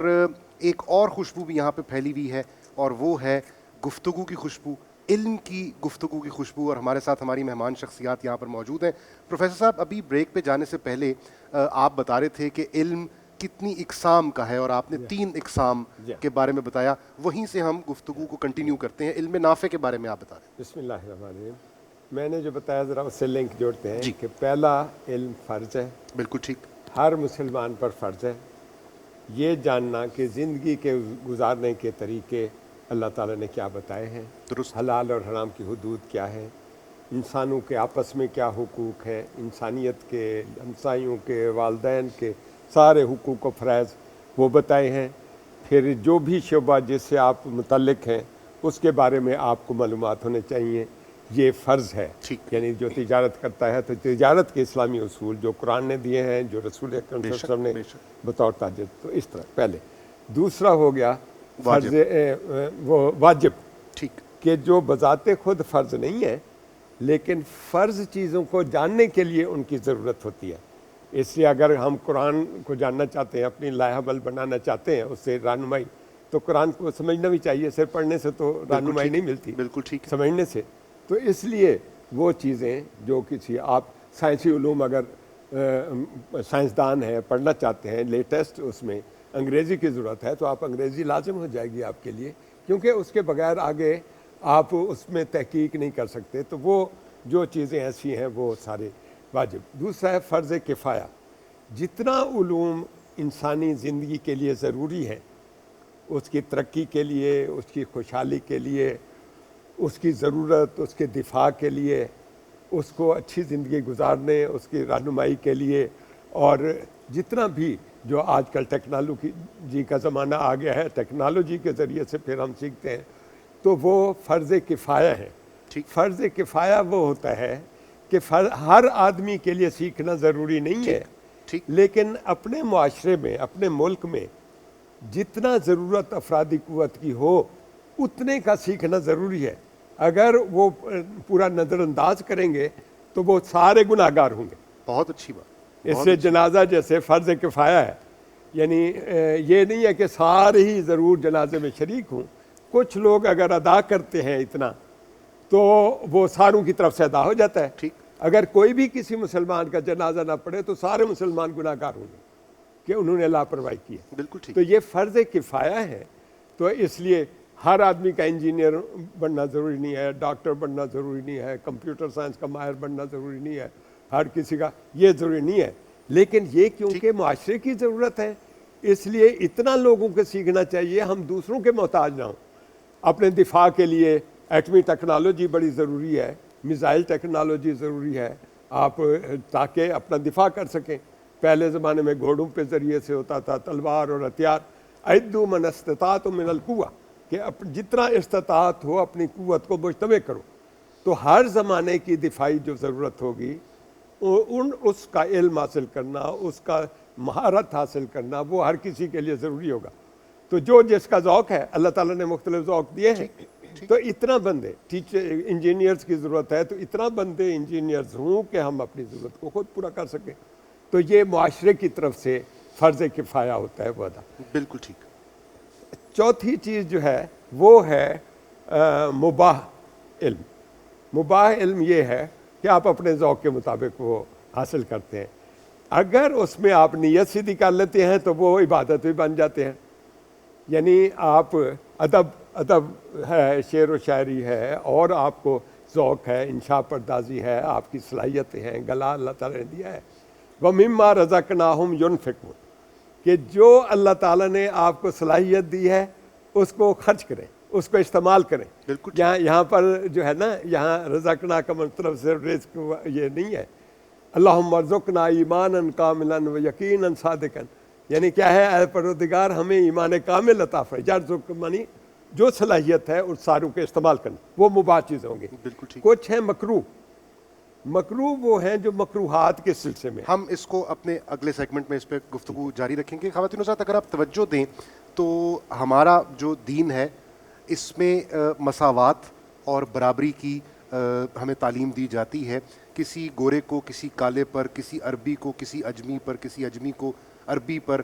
ایک اور خوشبو بھی یہاں پہ پھیلی ہوئی ہے، اور وہ ہے گفتگو کی خوشبو، علم کی گفتگو کی خوشبو، اور ہمارے ساتھ ہماری مہمان شخصیات یہاں پر موجود ہیں۔ پروفیسر صاحب، ابھی بریک پہ جانے سے پہلے آپ بتا رہے تھے کہ علم کتنی اقسام کا ہے، اور آپ نے 3 اقسام کے بارے میں بتایا، وہیں سے ہم گفتگو کو کنٹینیو کرتے ہیں۔ علم نافع کے بارے میں آپ بتا رہے ہیں۔
بسم اللہ الرحمن الرحیم۔ میں نے جو بتایا ذرا اس سے لنک جوڑتے ہیں کہ پہلا علم فرض ہے،
بالکل ٹھیک،
ہر مسلمان پر فرض ہے یہ جاننا کہ زندگی کے گزارنے کے طریقے اللہ تعالیٰ نے کیا بتائے ہیں،
درست۔
حلال اور حرام کی حدود کیا ہے، انسانوں کے آپس میں کیا حقوق ہیں، انسانیت کے، ہمسایوں کے، والدین کے سارے حقوق و فرائض وہ بتائے ہیں۔ پھر جو بھی شعبہ جس سے آپ متعلق ہیں اس کے بارے میں آپ کو معلومات ہونے چاہیے، یہ فرض ہے۔
ٹھیک۔
یعنی جو تجارت کرتا ہے تو تجارت کے اسلامی اصول جو قرآن نے دیے ہیں، جو رسول اکرم صلی اللہ علیہ وسلم نے
بے شک۔
بطور تاجر، تو اس طرح پہلے۔ دوسرا ہو گیا
واجب۔
فرض وہ واجب،
ٹھیک۔
کہ جو بذات خود فرض نہیں ہے لیکن فرض چیزوں کو جاننے کے لیے ان کی ضرورت ہوتی ہے۔ اس لیے اگر ہم قرآن کو جاننا چاہتے ہیں، اپنی لائحہ عمل بنانا چاہتے ہیں، اس سے رہنمائی، تو قرآن کو سمجھنا بھی چاہیے، صرف پڑھنے سے تو رہنمائی نہیں ملتی،
بالکل ٹھیک ہے۔
سمجھنے سے۔ تو اس لیے وہ چیزیں جو کسی آپ سائنسی علوم اگر سائنسدان ہیں پڑھنا چاہتے ہیں، لیٹسٹ اس میں انگریزی کی ضرورت ہے تو آپ انگریزی لازم ہو جائے گی آپ کے لیے، کیونکہ اس کے بغیر آگے آپ اس میں تحقیق نہیں کر سکتے۔ تو وہ جو چیزیں ایسی ہیں وہ سارے واجب۔ دوسرا ہے فرض کفایہ، جتنا علوم انسانی زندگی کے لیے ضروری ہے، اس کی ترقی کے لیے، اس کی خوشحالی کے لیے، اس کی ضرورت، اس کے دفاع کے لیے، اس کو اچھی زندگی گزارنے، اس کی رہنمائی کے لیے، اور جتنا بھی جو آج کل ٹیکنالوجی کا زمانہ آ گیا ہے، ٹیکنالوجی کے ذریعے سے پھر ہم سیکھتے ہیں، تو وہ فرض کفایہ ہے۔ فرض کفایہ وہ ہوتا ہے کہ ہر آدمی کے لیے سیکھنا ضروری نہیں ہے، لیکن اپنے معاشرے میں، اپنے ملک میں جتنا ضرورت افرادی قوت کی ہو اتنے کا سیکھنا ضروری ہے۔ اگر وہ پورا نظر انداز کریں گے تو وہ سارے گناہ گار ہوں گے۔
بہت اچھی بات۔
اس سے جنازہ جیسے فرض کفایہ ہے، یعنی یہ نہیں ہے کہ سارے ہی ضرور جنازے میں شریک ہوں، کچھ لوگ اگر ادا کرتے ہیں اتنا تو وہ ساروں کی طرف سے ادا ہو جاتا ہے۔
ٹھیک۔
اگر کوئی بھی کسی مسلمان کا جنازہ نہ پڑھے تو سارے مسلمان گناہ گار ہوں گے کہ انہوں نے لاپرواہی کی ہے۔
بالکل ٹھیک۔
تو یہ فرض کفایہ ہے، تو اس لیے ہر آدمی کا انجینئر بننا ضروری نہیں ہے، ڈاکٹر بننا ضروری نہیں ہے، کمپیوٹر سائنس کا ماہر بننا ضروری نہیں ہے، ہر کسی کا یہ ضروری نہیں ہے، لیکن یہ کیونکہ معاشرے کی ضرورت ہے اس لیے اتنا لوگوں کو سیکھنا چاہیے ہم دوسروں کے محتاج نہ ہوں۔ اپنے دفاع کے لیے ایٹمی ٹیکنالوجی بڑی ضروری ہے، میزائل ٹیکنالوجی ضروری ہے، آپ تاکہ اپنا دفاع کر سکیں۔ پہلے زمانے میں گھوڑوں کے ذریعے سے ہوتا تھا، تلوار اور ہتھیار۔ اعدوا من استطاعت من القوہ، کہ جتنا استطاعت ہو اپنی قوت کو مجتمع کرو۔ تو ہر زمانے کی دفاعی جو ضرورت ہوگی اس کا علم حاصل کرنا، اس کا مہارت حاصل کرنا، وہ ہر کسی کے لیے ضروری ہوگا۔ تو جو جس کا ذوق ہے، اللہ تعالیٰ نے مختلف ذوق دیے ہیں، تو اتنا بندے ٹیچر انجینئرز کی ضرورت ہے تو اتنا بندے انجینئرز ہوں کہ ہم اپنی ضرورت کو خود پورا کر سکیں۔ تو یہ معاشرے کی طرف سے فرض کفایہ ہوتا ہے وہ ادا۔
بالکل ٹھیک۔
چوتھی چیز جو ہے وہ ہے مباح علم۔ مباح علم یہ ہے کہ آپ اپنے ذوق کے مطابق وہ حاصل کرتے ہیں۔ اگر اس میں آپ نیت سیدھی کر لیتے ہیں تو وہ عبادت بھی بن جاتے ہیں۔ یعنی آپ ادب ہے، شعر و شاعری ہے، اور آپ کو ذوق ہے، انشاء پردازی ہے، آپ کی صلاحیتیں ہیں، گلا اللہ تعالیٰ نے دیا ہے۔ وَمِمَّا رَزَقْنَاهُمْ يُنْفِقُونَ، کہ جو اللہ تعالیٰ نے آپ کو صلاحیت دی ہے اس کو خرچ کریں، اس کو استعمال کریں۔
بالکل
یہاں پر جو ہے نا، یہاں رزقنا کا مطلب صرف رزق یہ نہیں ہے، اللہم ارزقنا ایمانا کاملا و یقینا صادقا، یعنی کیا ہے، اے پروردگار ہمیں ایمان کامل عطا فرما، یرزق منی جو صلاحیت ہے اس ساروں کے استعمال کرنا، وہ مباح چیزیں ہوں گی۔
بالکل ٹھیک۔
کچھ ہیں مکروہ، مکروہ وہ ہیں جو مکروہات کے سلسلے میں۔
ہم اس کو اپنے اگلے سیگمنٹ میں اس پہ گفتگو جاری رکھیں گے۔ خواتین و حضرات، اگر آپ توجہ دیں تو ہمارا جو دین ہے اس میں مساوات اور برابری کی ہمیں تعلیم دی جاتی ہے۔ کسی گورے کو کسی کالے پر، کسی عربی کو کسی اجمی پر، کسی اجمی کو عربی پر،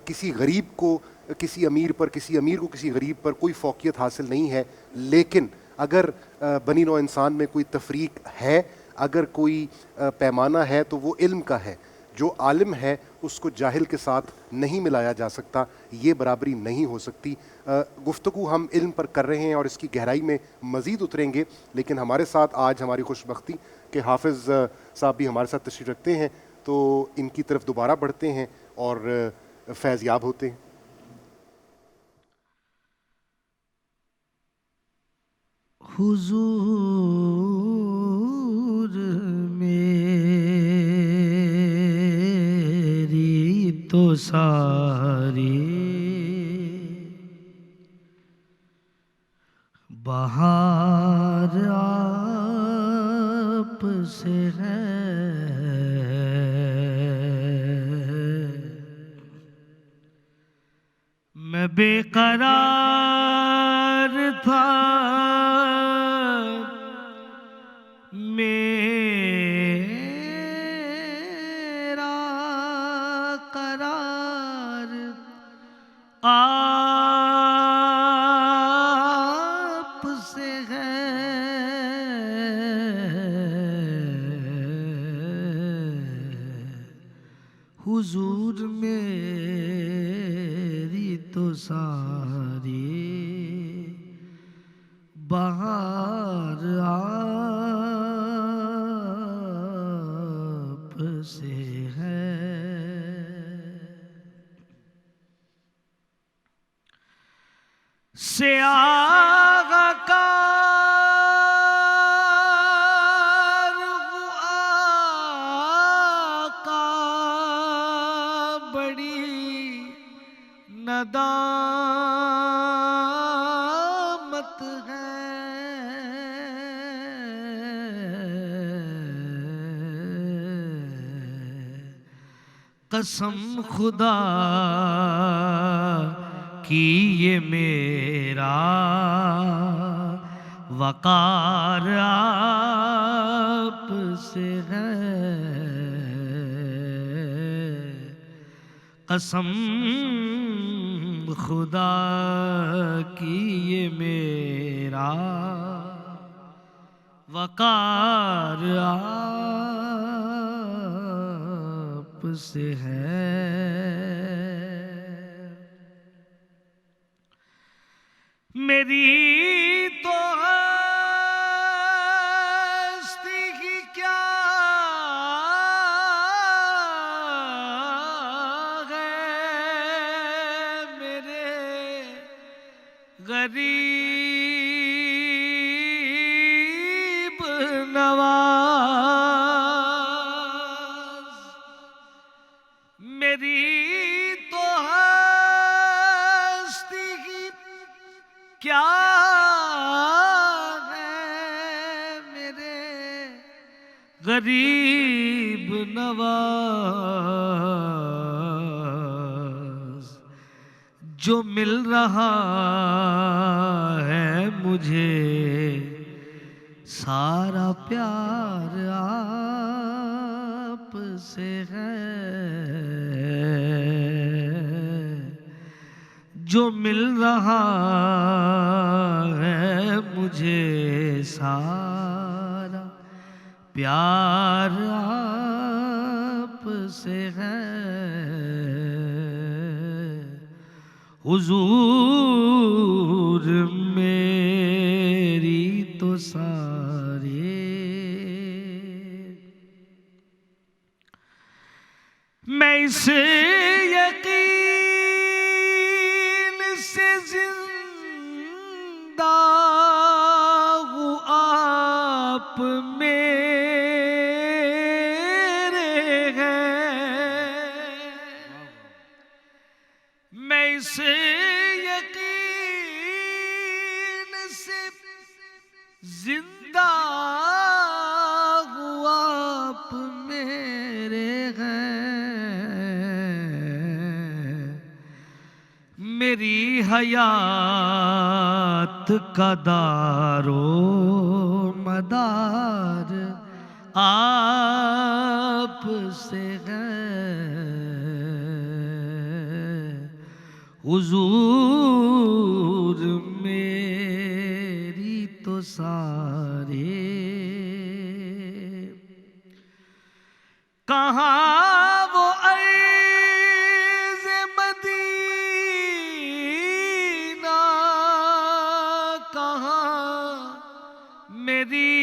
کسی غریب کو کسی امیر پر، کسی امیر کو کسی غریب پر کوئی فوقیت حاصل نہیں ہے۔ لیکن اگر بنی نوع انسان میں کوئی تفریق ہے، اگر کوئی پیمانہ ہے تو وہ علم کا ہے۔ جو عالم ہے اس کو جاہل کے ساتھ نہیں ملایا جا سکتا، یہ برابری نہیں ہو سکتی۔ گفتگو ہم علم پر کر رہے ہیں اور اس کی گہرائی میں مزید اتریں گے، لیکن ہمارے ساتھ آج ہماری خوش بختی کہ حافظ صاحب بھی ہمارے ساتھ تشریف رکھتے ہیں۔ تو ان کی طرف دوبارہ بڑھتے ہیں اور فیض یاب ہوتے ہیں.
حضور میری تو ساری بہار آپ سے ہے. میں بے قرار تھا میرا قرار آپ سے ہے. حضور میری تو ساری بہار آپ سے ہے. سیاہ کار آقا بڑی ندامت ہے. قسم خدا کی یہ میرا وقار آپ سے ہے. قسم خدا کی یہ میرا وقار آپ سے ہے. میری تو ہستی کی کیا ہے میرے غریب نواز. میری تو ہستی کی کیا ہے میرے غریب نواز. جو مل رہا ہے مجھے سارا پیار آپ سے ہے. جو مل رہا ہے مجھے سارا پیار آپ سے ہے. حضور میری تو ساری میں اس یقین سے زندہ ہوں آپ میرے ہیں. میں اس یقین سے زندہ ہوں آپ میرے ہیں. میری حیات کا دار و مدار آپ سے ہے. حضور میری تو ساری کہاں وہ عرض مدینہ کہاں میری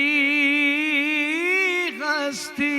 ہستی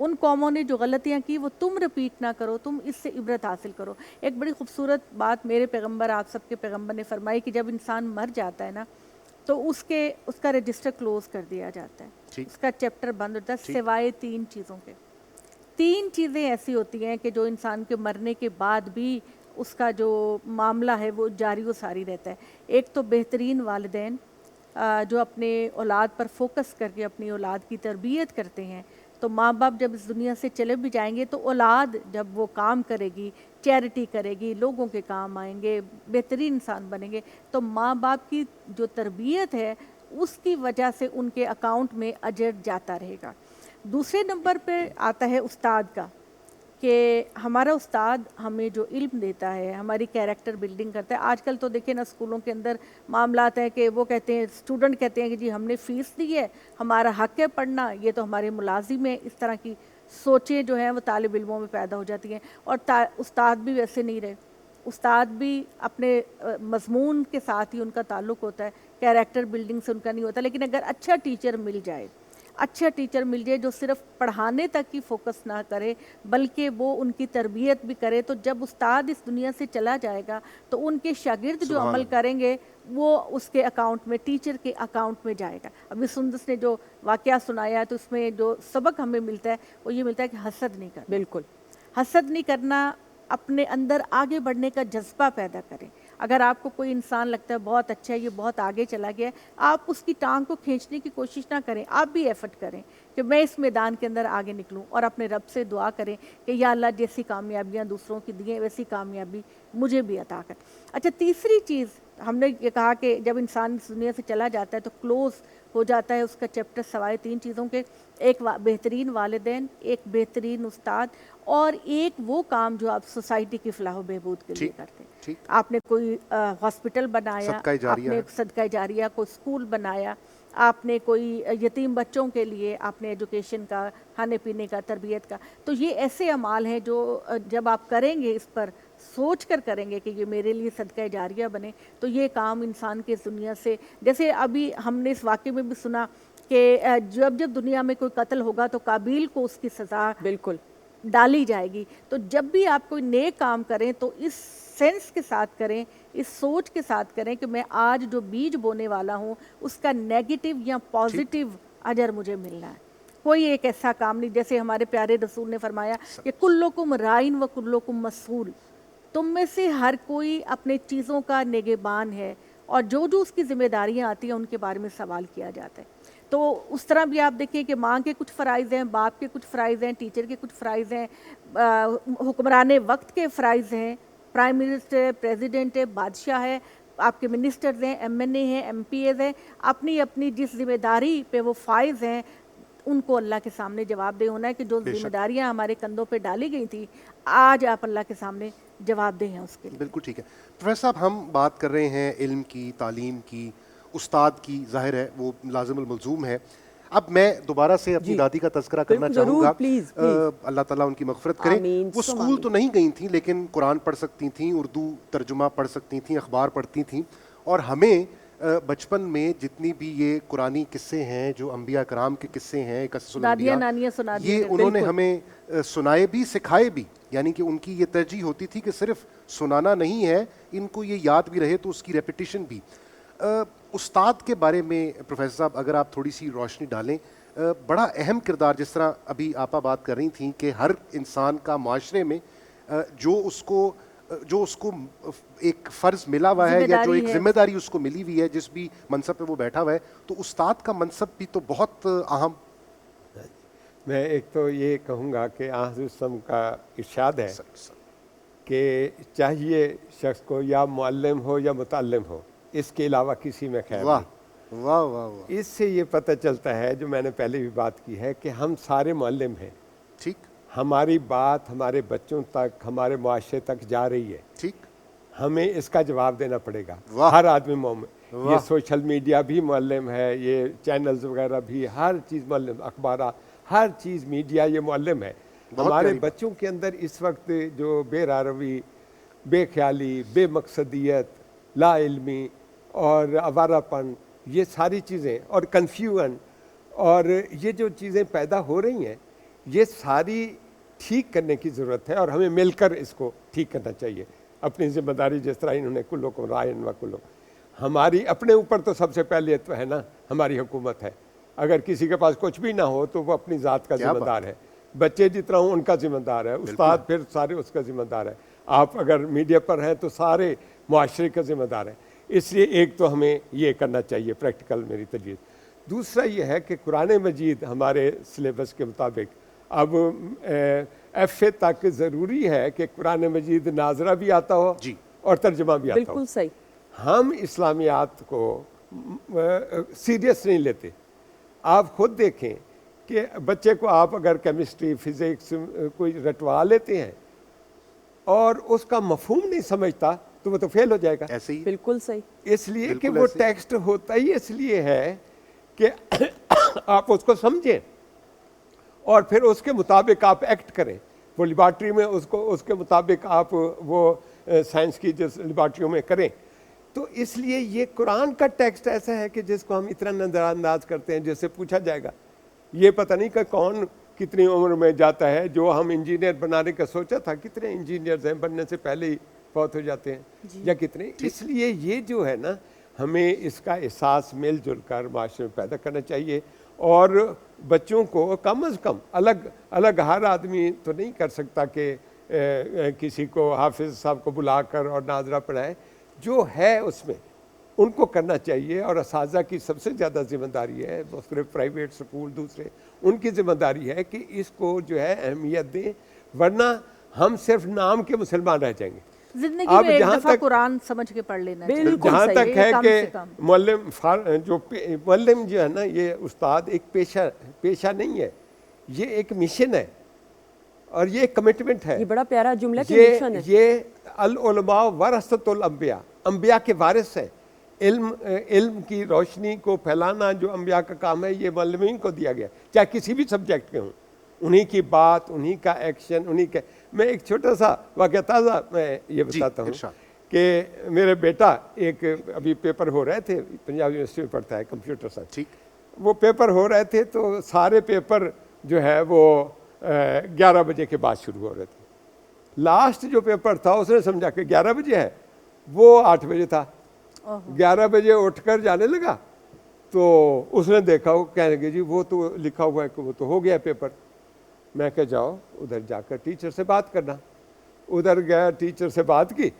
ان قوموں نے جو غلطیاں کی وہ تم رپیٹ نہ کرو, تم اس سے عبرت حاصل کرو. ایک بڑی خوبصورت بات میرے پیغمبر, آپ سب کے پیغمبر نے فرمائی کہ جب انسان مر جاتا ہے نا تو اس کا رجسٹر کلوز کر دیا جاتا ہے, اس کا چیپٹر بند ہوتا ہے سوائے 3 چیزوں کے. 3 چیزیں ایسی ہوتی ہیں کہ جو انسان کے مرنے کے بعد بھی اس کا جو معاملہ ہے وہ جاری و ساری رہتا ہے. ایک تو بہترین والدین جو اپنے اولاد پر فوکس کر کے اپنی اولاد کی تربیت کرتے ہیں. تو ماں باپ جب اس دنیا سے چلے بھی جائیں گے تو اولاد جب وہ کام کرے گی, چیریٹی کرے گی, لوگوں کے کام آئیں گے, بہترین انسان بنیں گے, تو ماں باپ کی جو تربیت ہے اس کی وجہ سے ان کے اکاؤنٹ میں اجر جاتا رہے گا. دوسرے نمبر پہ آتا ہے استاد کا, کہ ہمارا استاد ہمیں جو علم دیتا ہے, ہماری کیریکٹر بلڈنگ کرتا ہے. آج کل تو دیکھیں نا اسکولوں کے اندر معاملات ہیں کہ وہ کہتے ہیں, اسٹوڈنٹ کہتے ہیں کہ جی ہم نے فیس دی ہے, ہمارا حق ہے پڑھنا, یہ تو ہمارے ملازم ہیں. اس طرح کی سوچیں جو ہیں وہ طالب علموں میں پیدا ہو جاتی ہیں. اور استاد بھی ویسے نہیں رہے, استاد بھی اپنے مضمون کے ساتھ ہی ان کا تعلق ہوتا ہے, کیریکٹر بلڈنگ سے ان کا نہیں ہوتا. لیکن اگر اچھا ٹیچر مل جائے جو صرف پڑھانے تک ہی فوکس نہ کرے بلکہ وہ ان کی تربیت بھی کرے, تو جب استاد اس دنیا سے چلا جائے گا تو ان کے شاگرد جو عمل کریں گے وہ اس کے اکاؤنٹ میں, ٹیچر کے اکاؤنٹ میں جائے گا. ابھی سندس نے جو واقعہ سنایا تو اس میں جو سبق ہمیں ملتا ہے وہ یہ ملتا ہے کہ حسد نہیں کرنا.
بالکل
حسد نہیں کرنا, اپنے اندر آگے بڑھنے کا جذبہ پیدا کریں. اگر آپ کو کوئی انسان لگتا ہے بہت اچھا ہے, یہ بہت آگے چلا گیا ہے, آپ اس کی ٹانگ کو کھینچنے کی کوشش نہ کریں, آپ بھی ایفرٹ کریں کہ میں اس میدان کے اندر آگے نکلوں, اور اپنے رب سے دعا کریں کہ یا اللہ جیسی کامیابیاں دوسروں کی دی ہیں ویسی کامیابی مجھے بھی عطا کر. اچھا, تیسری چیز ہم نے یہ کہا کہ جب انسان اس دنیا سے چلا جاتا ہے تو کلوز ہو جاتا ہے اس کا چیپٹر سوائے 3 چیزوں کے. ایک بہترین والدین, ایک بہترین استاد, اور ایک وہ کام جو آپ سوسائٹی کی فلاح و بہبود کے لیے کرتے ہیں. آپ نے کوئی ہاسپٹل بنایا, آپ نے صدقہ جاریہ, کوئی اسکول بنایا, آپ نے کوئی یتیم بچوں کے لیے آپ نے ایجوکیشن کا, کھانے پینے کا, تربیت کا. تو یہ ایسے اعمال ہیں جو جب آپ کریں گے, اس پر سوچ کر کریں گے کہ یہ میرے لیے صدقہ جاریہ بنے, تو یہ کام انسان کے دنیا سے, جیسے ابھی ہم نے اس واقعے میں بھی سنا کہ جب دنیا میں کوئی قتل ہوگا تو قابیل کو اس کی سزا
بالکل
ڈالی جائے گی. تو جب بھی آپ کوئی نیک کام کریں تو اس سینس کے ساتھ کریں, اس سوچ کے ساتھ کریں کہ میں آج جو بیج بونے والا ہوں اس کا نیگیٹو یا پازیٹیو اجر مجھے ملنا ہے. کوئی ایک ایسا کام نہیں, جیسے ہمارے پیارے رسول نے فرمایا کہ کلکم رائن و کلکم مسئول, تم میں سے ہر کوئی اپنے چیزوں کا نگہبان ہے, اور جو اس کی ذمہ داریاں آتی ہیں ان کے بارے میں سوال کیا جاتا ہے. تو اس طرح بھی آپ دیکھیں کہ ماں کے کچھ فرائض ہیں, باپ کے کچھ فرائض ہیں, ٹیچر کے کچھ فرائض ہیں, حکمران وقت کے فرائض ہیں, پرائم منسٹر ہے, پریزیڈنٹ ہے, بادشاہ ہے, آپ کے منسٹرز ہیں, ایم این اے ہیں, ایم پی ایز ہیں, اپنی اپنی جس ذمہ داری پہ وہ فائز ہیں ان کو اللہ کے سامنے جواب دہ ہونا ہے کہ جو ذمہ داریاں ہمارے کندھوں پہ ڈالی گئی تھیں آج آپ اللہ کے سامنے جواب دہ ہیں اس کے لیے.
بالکل ٹھیک ہے. پروفیسر صاحب, ہم بات کر رہے ہیں علم کی, تعلیم کی, استاد کی, ظاہر ہے وہ لازم الملزوم ہے. اب میں دوبارہ سے اپنی دادی کا تذکرہ کرنا چاہوں گا, اللہ تعالیٰ ان کی مغفرت کرے. وہ اسکول تو نہیں گئی تھیں لیکن قرآن پڑھ سکتی تھیں, اردو ترجمہ پڑھ سکتی تھیں, اخبار پڑھتی تھیں, اور ہمیں بچپن میں جتنی بھی یہ قرآنی قصے ہیں جو انبیاء کرام کے قصے ہیں, یہ انہوں نے ہمیں سنائے بھی, سکھائے بھی. یعنی کہ ان کی یہ ترجیح ہوتی تھی کہ صرف سنانا نہیں ہے, ان کو یہ یاد بھی رہے تو اس کی ریپیٹیشن بھی. استاد کے بارے میں پروفیسر صاحب اگر آپ تھوڑی سی روشنی ڈالیں, بڑا اہم کردار, جس طرح ابھی آپا بات کر رہی تھیں کہ ہر انسان کا معاشرے میں جو اس کو ایک فرض ملا ہوا ہے یا جو ایک ذمہ داری اس کو ملی ہوئی ہے, جس بھی منصب پہ وہ بیٹھا ہوا ہے, تو استاد کا منصب بھی تو بہت اہم.
میں ایک تو یہ کہوں گا کہ حضرت وسلم کا ارشاد ہے کہ چاہیے شخص کو یا معلم ہو یا متعلم ہو, اس کے علاوہ کسی میں خیر نہیں.
واہ واہ واہ.
اس سے یہ پتہ چلتا ہے, جو میں نے پہلے بھی بات کی ہے, کہ ہم سارے معلم ہیں.
ٹھیک.
ہماری بات ہمارے بچوں تک, ہمارے معاشرے تک جا رہی ہے.
ٹھیک.
ہمیں اس کا جواب دینا پڑے گا. ہر آدمی مومن, یہ سوشل میڈیا بھی معلم ہے, یہ چینلز وغیرہ بھی, ہر چیز معلم, اخبارات, ہر چیز میڈیا یہ معلم ہے. ہمارے بچوں کے اندر اس وقت جو بے راروی, بے خیالی, بے مقصدیت, لا علمی اور آوارہ پن, یہ ساری چیزیں, اور کنفیوژن, اور یہ جو چیزیں پیدا ہو رہی ہیں, یہ ساری ٹھیک کرنے کی ضرورت ہے اور ہمیں مل کر اس کو ٹھیک کرنا چاہیے. اپنی ذمہ داری جس طرح انہوں نے کلکم راعٍ و کلکم، ہماری اپنے اوپر تو سب سے پہلے تو ہے نا ہماری حکومت ہے. اگر کسی کے پاس کچھ بھی نہ ہو تو وہ اپنی ذات کا ذمہ دار ہے. بچے جتنا ہوں ان کا ذمہ دار ہے، استاد پھر سارے اس کا ذمہ دار ہے. آپ اگر میڈیا پر ہیں تو سارے معاشرے کا ذمہ دار ہے. اس لیے ایک تو ہمیں یہ کرنا چاہیے پریکٹیکل میری تجویز. دوسرا یہ ہے کہ قرآن مجید ہمارے سلیبس کے مطابق اب ایف اے تک ضروری ہے کہ قرآن مجید ناظرہ بھی آتا ہو اور ترجمہ بھی آتا ہو.
بالکل صحیح.
ہم اسلامیات کو سیریس نہیں لیتے. آپ خود دیکھیں کہ بچے کو آپ اگر کیمسٹری فزکس کوئی رٹوا لیتے ہیں اور اس کا مفہوم نہیں سمجھتا تو وہ تو فیل ہو جائے گا.
ایسے ہی
بالکل صحیح.
اس لیے کہ وہ ٹیکسٹ ہوتا ہی اس لیے ہے کہ آپ اس کو سمجھیں اور پھر اس کے مطابق آپ ایکٹ کریں. وہ لیبارٹری میں اس کے مطابق آپ وہ سائنس کی جس لیبارٹریوں میں کریں. تو اس لیے یہ قرآن کا ٹیکسٹ ایسا ہے کہ جس کو ہم اتنا نظر انداز کرتے ہیں. جس سے پوچھا جائے گا یہ پتہ نہیں کہ کون کتنی عمر میں جاتا ہے. جو ہم انجینئر بنانے کا سوچا تھا کتنے انجینئرز ہیں بننے سے پہلے ہی فوت ہو جاتے ہیں یا کتنے. اس لیے یہ جو ہے نا ہمیں اس کا احساس مل جل کر معاشرے میں پیدا کرنا چاہیے. اور بچوں کو کم از کم الگ ہر آدمی تو نہیں کر سکتا کہ کسی کو حافظ صاحب کو بلا کر اور ناظرہ پڑھائے. جو ہے اس میں ان کو کرنا چاہیے. اور اساتذہ کی سب سے زیادہ ذمہ داری ہے، مختلف پرائیویٹ سکول دوسرے ان کی ذمہ داری ہے کہ اس کو جو ہے اہمیت دیں، ورنہ ہم صرف نام کے مسلمان رہ جائیں گے.
زندگی میں ایک دفعہ قرآن سمجھ کے پڑھ لینا چاہیے.
جہاں تک ہے کہ معلم جو ہے نا یہ استاد ایک پیشہ نہیں ہے، یہ ایک مشن ہے اور یہ ایک کمٹمنٹ ہے.
یہ بڑا پیارا جملہ کہ مشن ہے.
یہ العلماء ورثۃ الانبیاء، انبیاء کے وارث ہے. علم کی روشنی کو پھیلانا جو انبیاء کا کام ہے یہ معلمین کو دیا گیا، چاہے کسی بھی سبجیکٹ کے ہوں. انہی کی بات، انہی کا ایکشن، انہی کا. میں ایک چھوٹا سا واقعہ تازہ میں یہ بتاتا ہوں کہ میرے بیٹا ایک ابھی پیپر ہو رہے تھے، پنجاب یونیورسٹی میں پڑھتا ہے کمپیوٹر سائنس. وہ پیپر ہو رہے تھے تو سارے پیپر جو ہے وہ 11 بجے کے بعد شروع ہو رہے تھے. لاسٹ جو پیپر تھا اس نے سمجھا کہ 11 بجے ہے، وہ 8 بجے تھا. 11 بجے اٹھ کر جانے لگا تو اس نے دیکھا، وہ کہنے لگے جی وہ تو لکھا ہوا ہے کہ وہ تو ہو گیا پیپر. میں کہ جاؤ ادھر جا کر ٹیچر سے بات کرنا. ادھر گیا، ٹیچر سے بات کی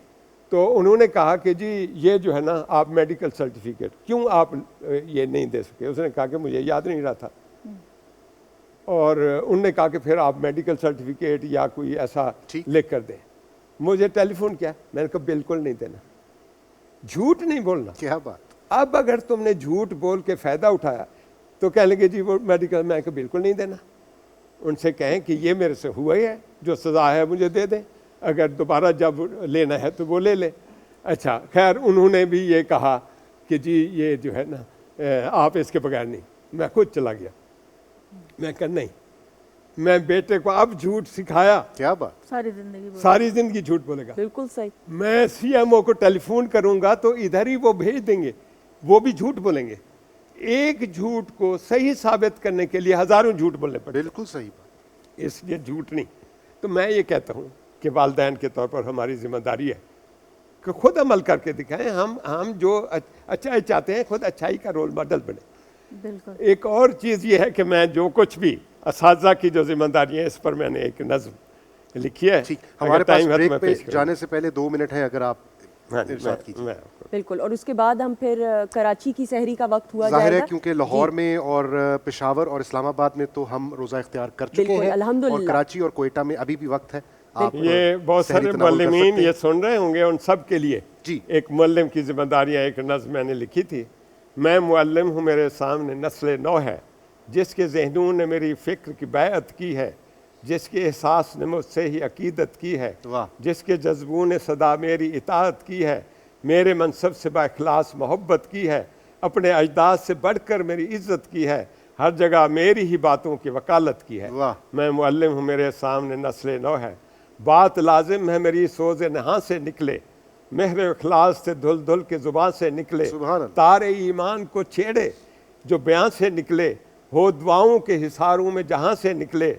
تو انہوں نے کہا کہ جی یہ جو ہے نا آپ میڈیکل سرٹیفکیٹ کیوں آپ یہ نہیں دے سکے. اس نے کہا کہ مجھے یاد نہیں رہا تھا. اور انہوں نے کہا کہ پھر آپ میڈیکل سرٹیفکیٹ یا کوئی ایسا لکھ کر دیں. مجھے ٹیلی فون کیا، میں نے کہا بالکل نہیں دینا، جھوٹ نہیں بولنا.
کیا بات.
اب اگر تم نے جھوٹ بول کے فائدہ اٹھایا تو کہنے لگے جی وہ میڈیکل. میں کہا بالکل نہیں دینا. ان سے کہیں کہ یہ میرے سے ہوا ہی ہے، جو سزا ہے مجھے دے دیں، اگر دوبارہ جب لینا ہے تو وہ لے لیں. اچھا خیر انہوں نے بھی یہ کہا کہ جی یہ جو ہے نا آپ اس کے بغیر نہیں. میں خود چلا گیا. میں کہا نہیں، میں بیٹے کو اب جھوٹ سکھایا.
کیا بات.
ساری زندگی جھوٹ بولے گا.
بالکل صحیح.
میں سی ایم او کو ٹیلی فون کروں گا تو ادھر ہی وہ بھیج دیں گے، وہ بھی جھوٹ بولیں گے. ایک جھوٹ کو صحیح ثابت کرنے کے لیے ہزاروں جھوٹ بولنے پڑتے.
بالکل صحیح بات.
اس لیے جھوٹ نہیں. تو میں یہ کہتا ہوں کہ والدین کے طور پر ہماری ذمہ داری ہے کہ خود عمل کر کے دکھائیں. ہم جو اچھائی چاہتے ہیں خود اچھائی کا رول ماڈل بنے.
بالکل.
ایک اور چیز یہ ہے کہ میں جو کچھ بھی اساتذہ کی جو ذمہ داری ہے اس پر میں نے ایک نظم لکھی ہے.
ہمارے پاس بریک پہ جانے سے پہلے 2 منٹ ہے، اگر آپ ارشاد کیجیے.
بالکل. اور اس کے بعد ہم پھر کراچی کی سحری کا وقت ہوا جائے گا.
ظاہر ہے کیونکہ لاہور میں اور پشاور اور اسلام آباد میں تو ہم روزہ اختیار کر چکے ہیں، اور کراچی اور کوئٹہ میں ابھی بھی وقت ہے.
یہ بہت سارے معلمین یہ سن رہے ہوں گے، ان سب کے لیے ایک معلم کی ذمہ داریاں ایک نظم میں نے لکھی تھی. میں معلم ہوں، میرے سامنے نسل نو ہے، جس کے ذہنوں نے میری فکر کی بیعت کی ہے، جس کے احساس نے مجھ سے ہی عقیدت کی ہے، جس کے جذبوں نے صدا میری اطاعت کی ہے، میرے منصب سے با اخلاص محبت کی ہے، اپنے اجداد سے بڑھ کر میری عزت کی ہے، ہر جگہ میری ہی باتوں کی وکالت کی ہے. میں معلم ہوں، میرے سامنے نسل نو ہے. بات لازم ہے میری سوز نہاں سے نکلے، مہر اخلاص سے دھل دھل کے زبان سے نکلے، تار ایمان کو چھیڑے جو بیان سے نکلے، ہو دعاؤں کے حصاروں میں جہاں سے نکلے،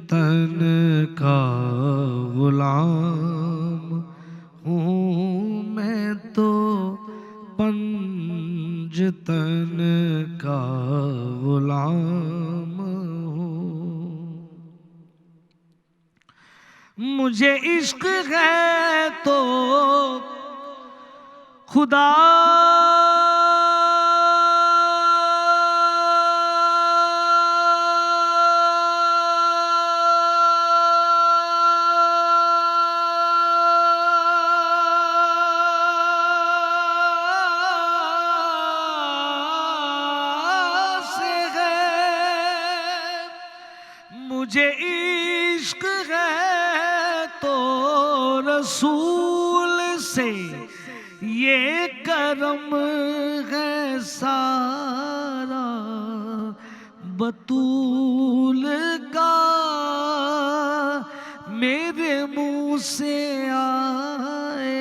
تن کا غلام ہوں میں تو پنج تن کا غلام ہوں مجھے عشق ہے تو خدا مجھے عشق ہے تو رسول سے یہ کرم ہے سارا بطول کا میرے منہ سے آئے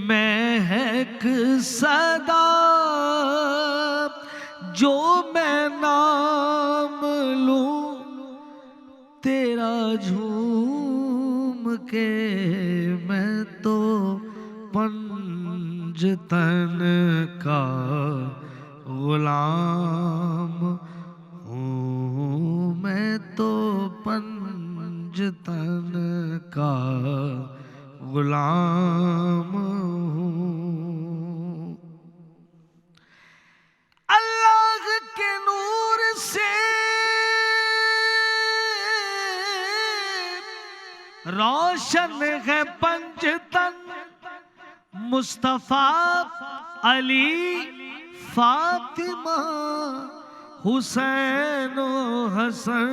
مہک صدا جو میں نام لوں تیرا جھوم کے میں تو پنج تن کا غلام ہوں میں تو پنج تن کا غلام ہوں اللہ کے نور سے روشن ہے پنج تن مصطفیٰ علی فاطمہ حسین و حسن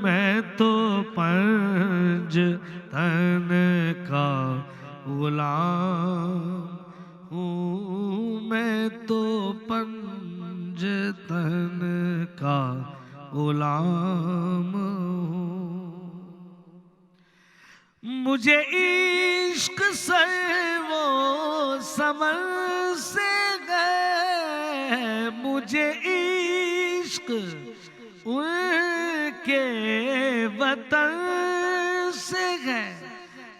میں تو پنج تن کا غلام ہوں میں تو پنج تن کا غلام ہوں مجھے عشق سے وہ سمر سے گئے مجھے عشق ان کے وطن سے گئے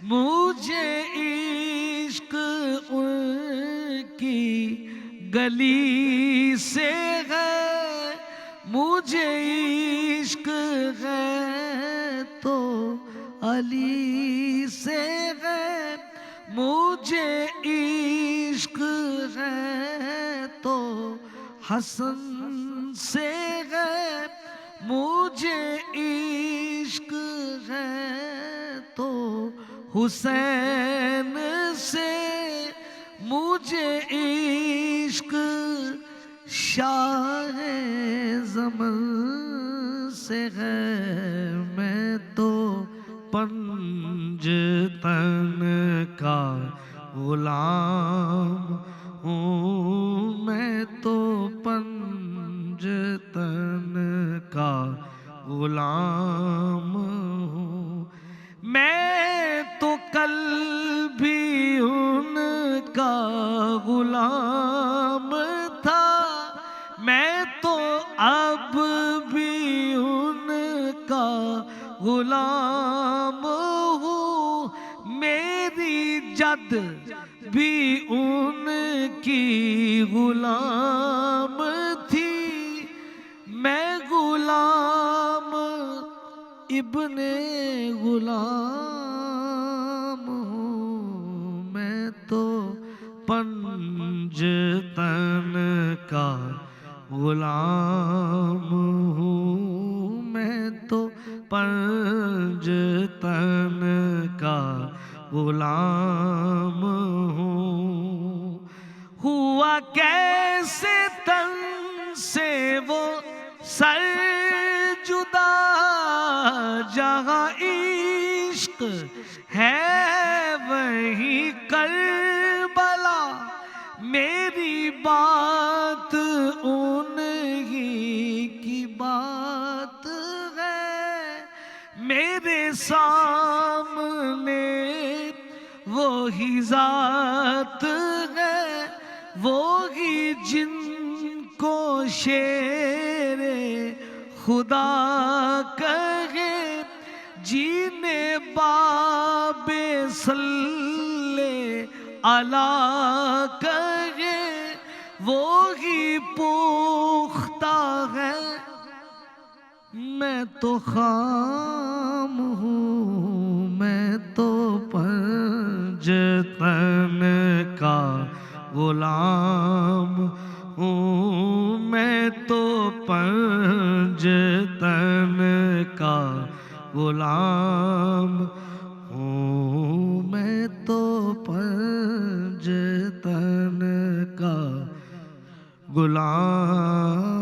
مجھے عشق ان کی گلی سے گئے مجھے عشق ہے تو علی سے ہے مجھے عشق ہے تو حسن سے ہے مجھے عشق ہے تو حسین سے مجھے عشق شاہ زمن سے ہے میں تو پنج تن کا غلام ہوں میں تو پنج تن کا غلام ہوں میں تو کل بھی ان کا غلام تھا میں تو اب بھی ان کا غلام ہوں میری جد بھی ان کی غلام تھی میں غلام ابن غلام ہوں میں تو پنج تن کا غلام ہوں میں تو پنج تن کا غلام ہوں ہوا کیسے تن سے وہ سر جدا جہاں عشق ہے وہیں کربلا میری بات انہی کی بات ہے میرے سامنے وہی ذات ہے وہی جن کو شیر خدا کہے جینے باب صلی علی کہے وہی پختہ ہے، میں تو خام ہوں، میں تو پنجتن کا غلام ہوں، میں تو پنجتن کا غلام ہوں، میں تو پنجتن کا غلام